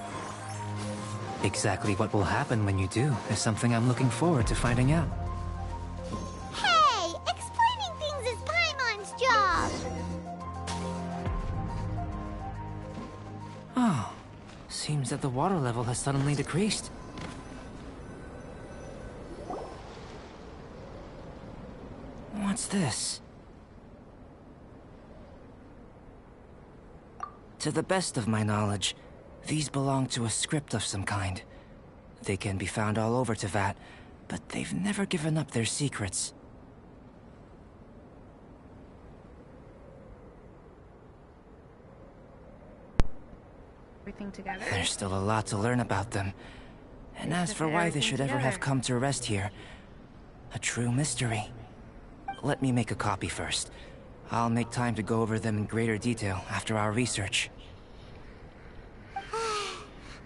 Exactly what will happen when you do is something I'm looking forward to finding out. Hey! Explaining things is Paimon's job! Oh, seems that the water level has suddenly decreased. What's this? To the best of my knowledge, these belong to a script of some kind. They can be found all over Teyvat, but they've never given up their secrets. Everything together. There's still a lot to learn about them. And as for why they should ever have come to rest here, a true mystery. Let me make a copy first. I'll make time to go over them in greater detail after our research.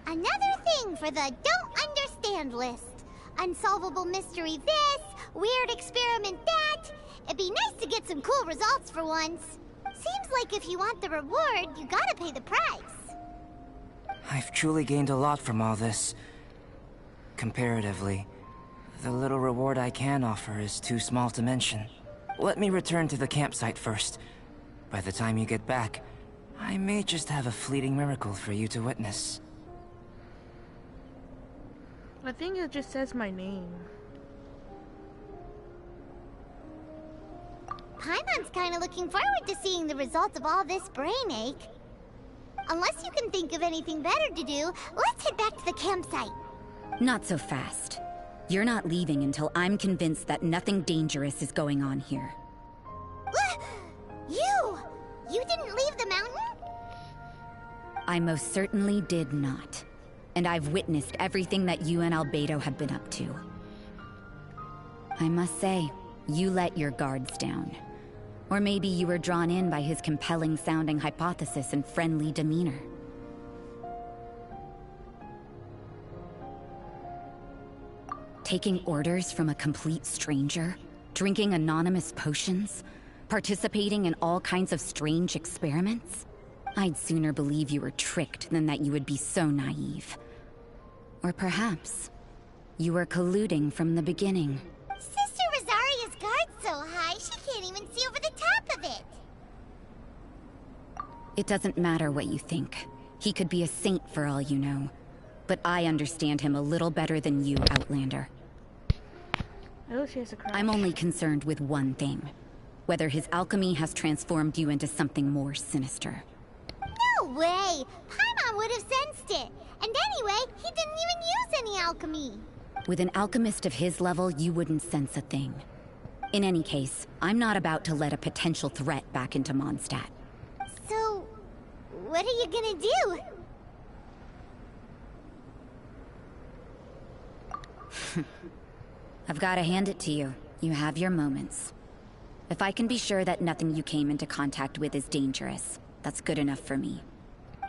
Another thing for the don't understand list. Unsolvable mystery this, weird experiment that. It'd be nice to get some cool results for once. Seems like if you want the reward, you gotta pay the price. I've truly gained a lot from all this. Comparatively, the little reward I can offer is too small to mention. Let me return to the campsite first. By the time you get back, I may just have a fleeting miracle for you to witness. I think it just says my name. Paimon's kinda looking forward to seeing the results of all this brain ache. Unless you can think of anything better to do, let's head back to the campsite. Not so fast. You're not leaving until I'm convinced that nothing dangerous is going on here. You didn't leave the mountain? I most certainly did not. And I've witnessed everything that you and Albedo have been up to. I must say, you let your guards down. Or maybe you were drawn in by his compelling-sounding hypothesis and friendly demeanor. Taking orders from a complete stranger? Drinking anonymous potions? Participating in all kinds of strange experiments? I'd sooner believe you were tricked than that you would be so naive. Or perhaps, you were colluding from the beginning. Sister Rosaria's guard's so high, she can't even see over the top of it. It doesn't matter what you think. He could be a saint for all you know. But I understand him a little better than you, Outlander. Oh, she has a crush. I'm only concerned with one thing. Whether his alchemy has transformed you into something more sinister. No way! Paimon would have sensed it. And anyway, he didn't even use any alchemy. With an alchemist of his level, you wouldn't sense a thing. In any case, I'm not about to let a potential threat back into Mondstadt. So, what are you gonna do? I've got to hand it to you. You have your moments. If I can be sure that nothing you came into contact with is dangerous, that's good enough for me.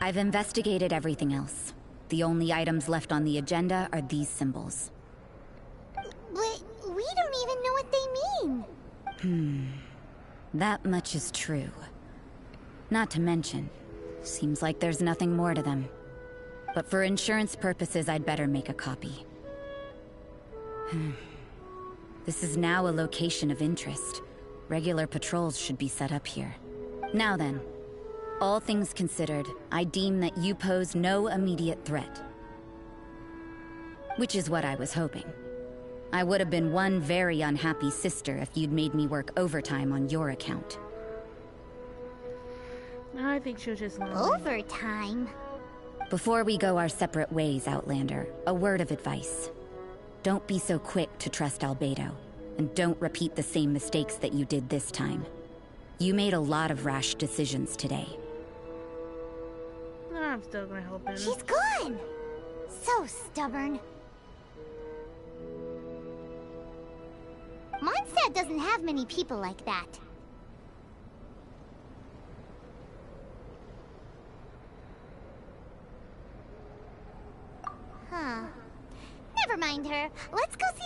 I've investigated everything else. The only items left on the agenda are these symbols. But we don't even know what they mean. That much is true. Not to mention, seems like there's nothing more to them. But for insurance purposes, I'd better make a copy. This is now a location of interest. Regular patrols should be set up here. Now then, all things considered, I deem that you pose no immediate threat. Which is what I was hoping. I would have been one very unhappy sister if you'd made me work overtime on your account. I think she'll just lie. Overtime? Before we go our separate ways, Outlander, a word of advice. Don't be so quick to trust Albedo, and don't repeat the same mistakes that you did this time. You made a lot of rash decisions today. No, I'm still gonna help him. He's gone! So stubborn. Mondstadt doesn't have many people like that. Huh. Never mind her. Let's go see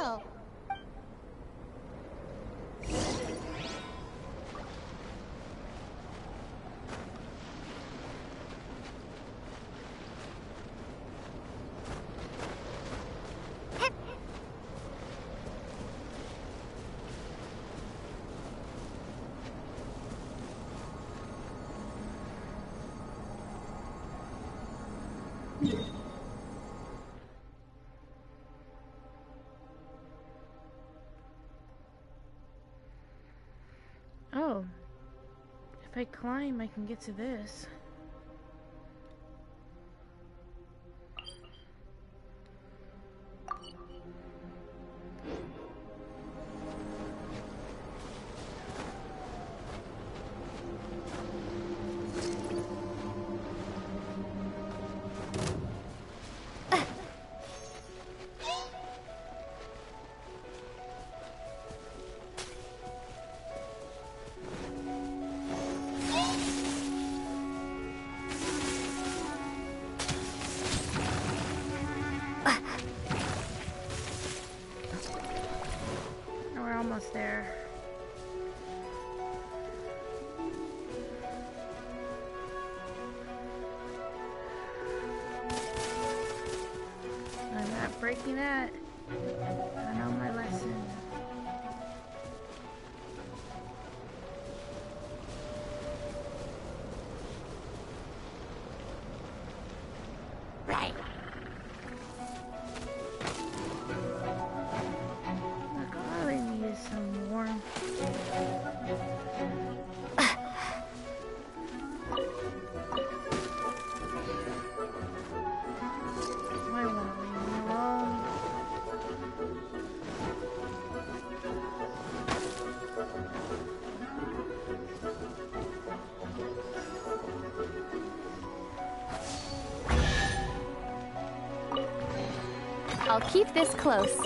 Albedo. Oh. If I climb, I can get to this. Almost there. I'm not breaking that. I know my lesson. Right. Some warmth. Why won't leave me alone? I'll keep this close.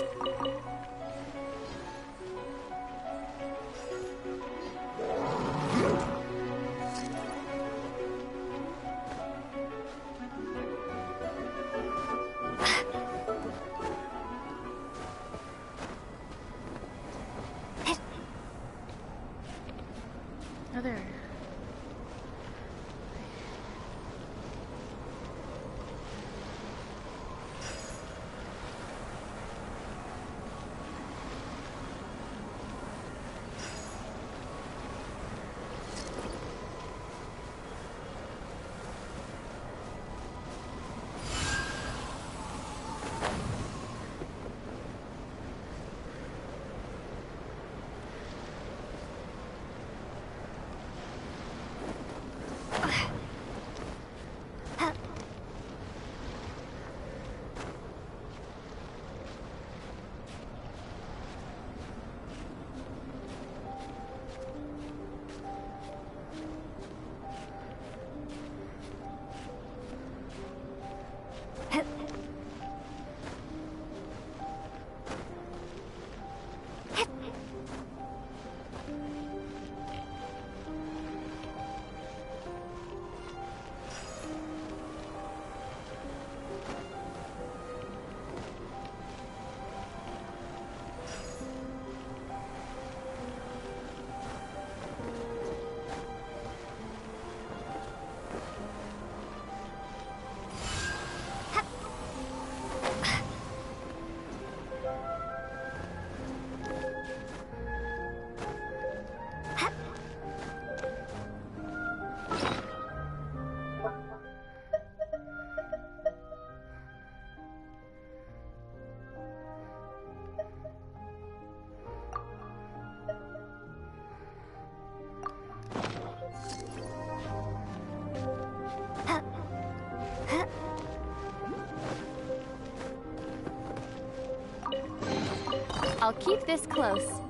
I'll keep this close.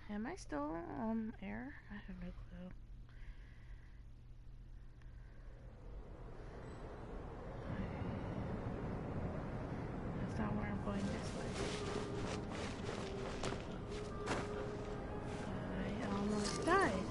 Am I still on air? I have no clue. That's not where I'm going this way. I almost died.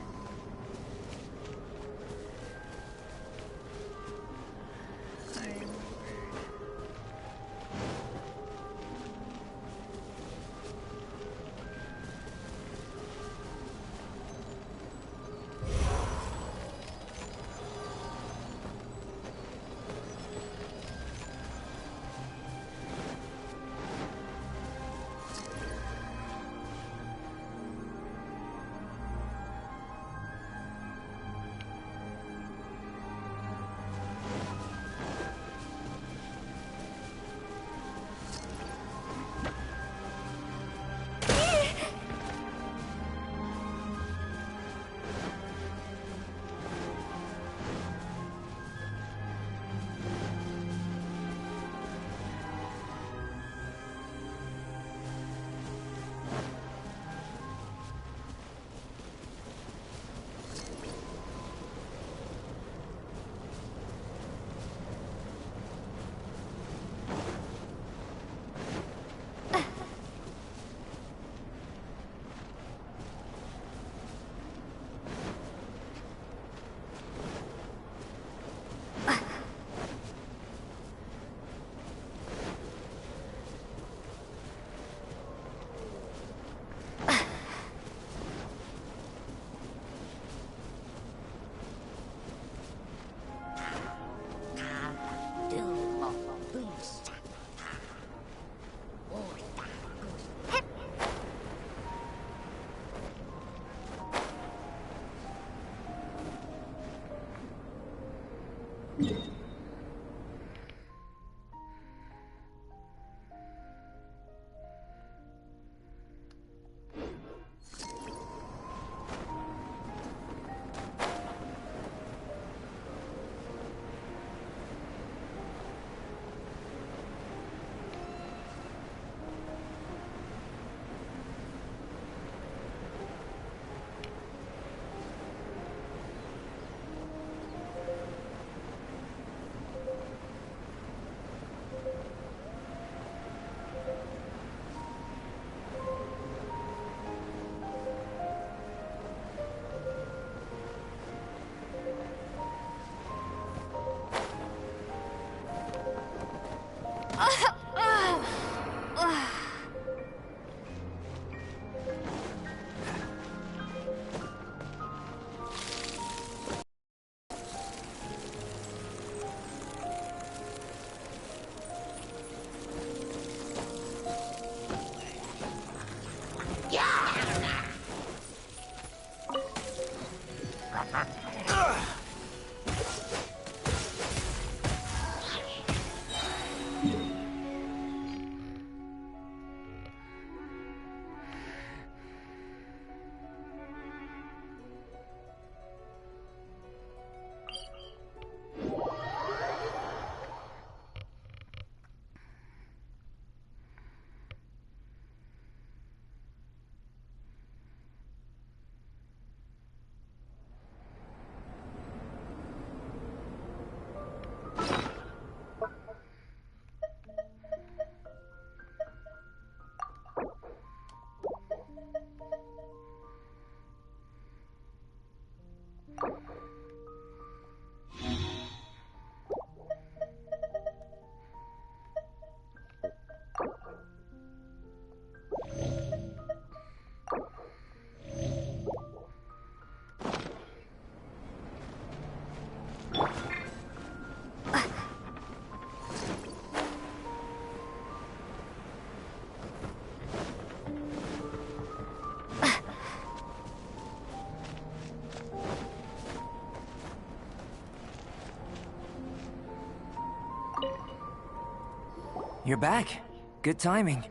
you're back. Good timing.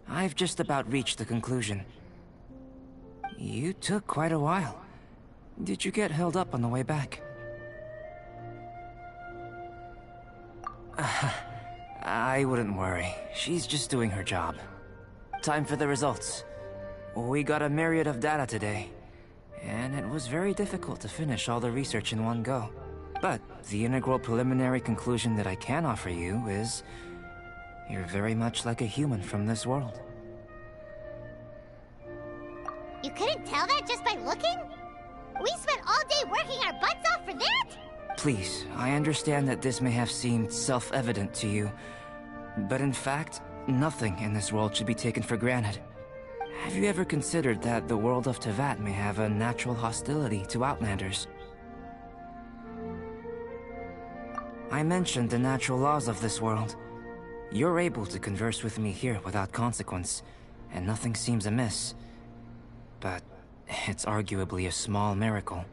I've just about reached the conclusion. You took quite a while. Did you get held up on the way back? I wouldn't worry. She's just doing her job. Time for the results. We got a myriad of data today, and it was very difficult to finish all the research in one go. But the integral preliminary conclusion that I can offer you is you're very much like a human from this world. You couldn't tell that just by looking? We spent all day working our butts off for that? Please, I understand that this may have seemed self-evident to you, but in fact, nothing in this world should be taken for granted. Have you ever considered that the world of Teyvat may have a natural hostility to Outlanders? I mentioned the natural laws of this world. You're able to converse with me here without consequence, and nothing seems amiss. But it's arguably a small miracle.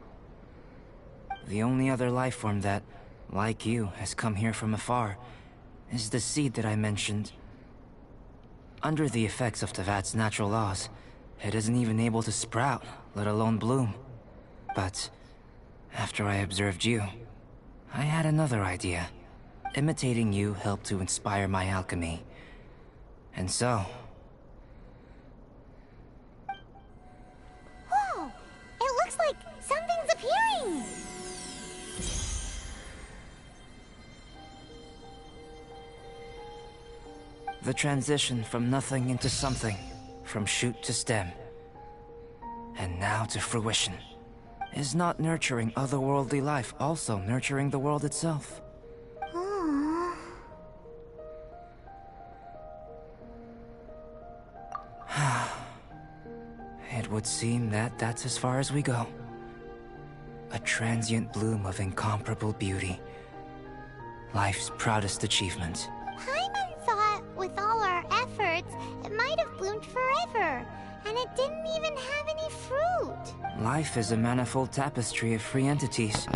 The only other life form that, like you, has come here from afar is the seed that I mentioned. Under the effects of Teyvat's natural laws, it isn't even able to sprout, let alone bloom. But after I observed you, I had another idea. Imitating you helped to inspire my alchemy. And so... Whoa! It looks like something's appearing! The transition from nothing into something, from shoot to stem, and now to fruition. Is not nurturing otherworldly life also nurturing the world itself? Aww. It would seem that that's as far as we go. A transient bloom of incomparable beauty. Life's proudest achievement. Paimon thought, with all our efforts, it might have bloomed forever, and it didn't even have any fruit. Life is a manifold tapestry of free entities.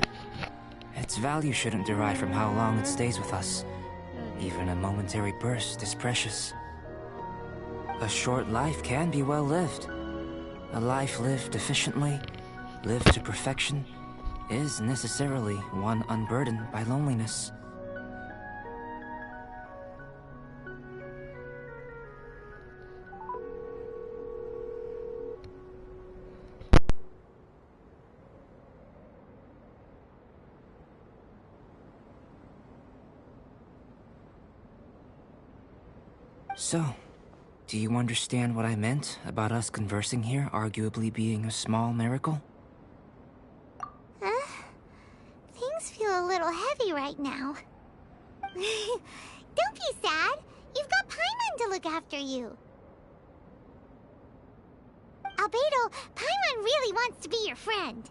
Its value shouldn't derive from how long it stays with us. Even a momentary burst is precious. A short life can be well lived. A life lived efficiently, lived to perfection, is necessarily one unburdened by loneliness. So, do you understand what I meant about us conversing here arguably being a small miracle? Things feel a little heavy right now. Don't be sad. You've got Paimon to look after you. Albedo, Paimon really wants to be your friend.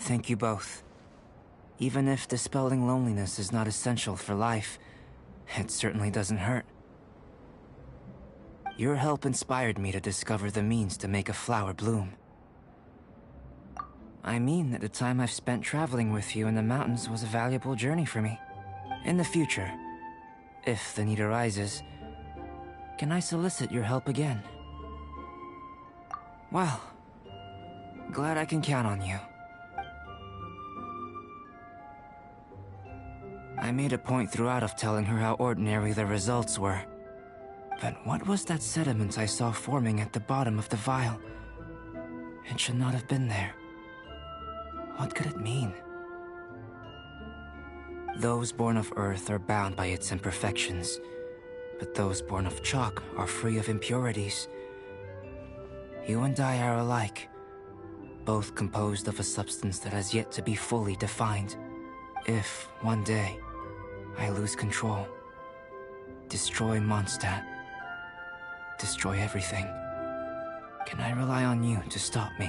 Thank you both. Even if dispelling loneliness is not essential for life, it certainly doesn't hurt. Your help inspired me to discover the means to make a flower bloom. I mean that the time I've spent traveling with you in the mountains was a valuable journey for me. In the future, if the need arises, can I solicit your help again? Well, glad I can count on you. I made a point throughout of telling her how ordinary the results were. But what was that sediment I saw forming at the bottom of the vial? It should not have been there. What could it mean? Those born of Earth are bound by its imperfections, but those born of chalk are free of impurities. You and I are alike, both composed of a substance that has yet to be fully defined. If, one day, I lose control, destroy Mondstadt, destroy everything, can I rely on you to stop me?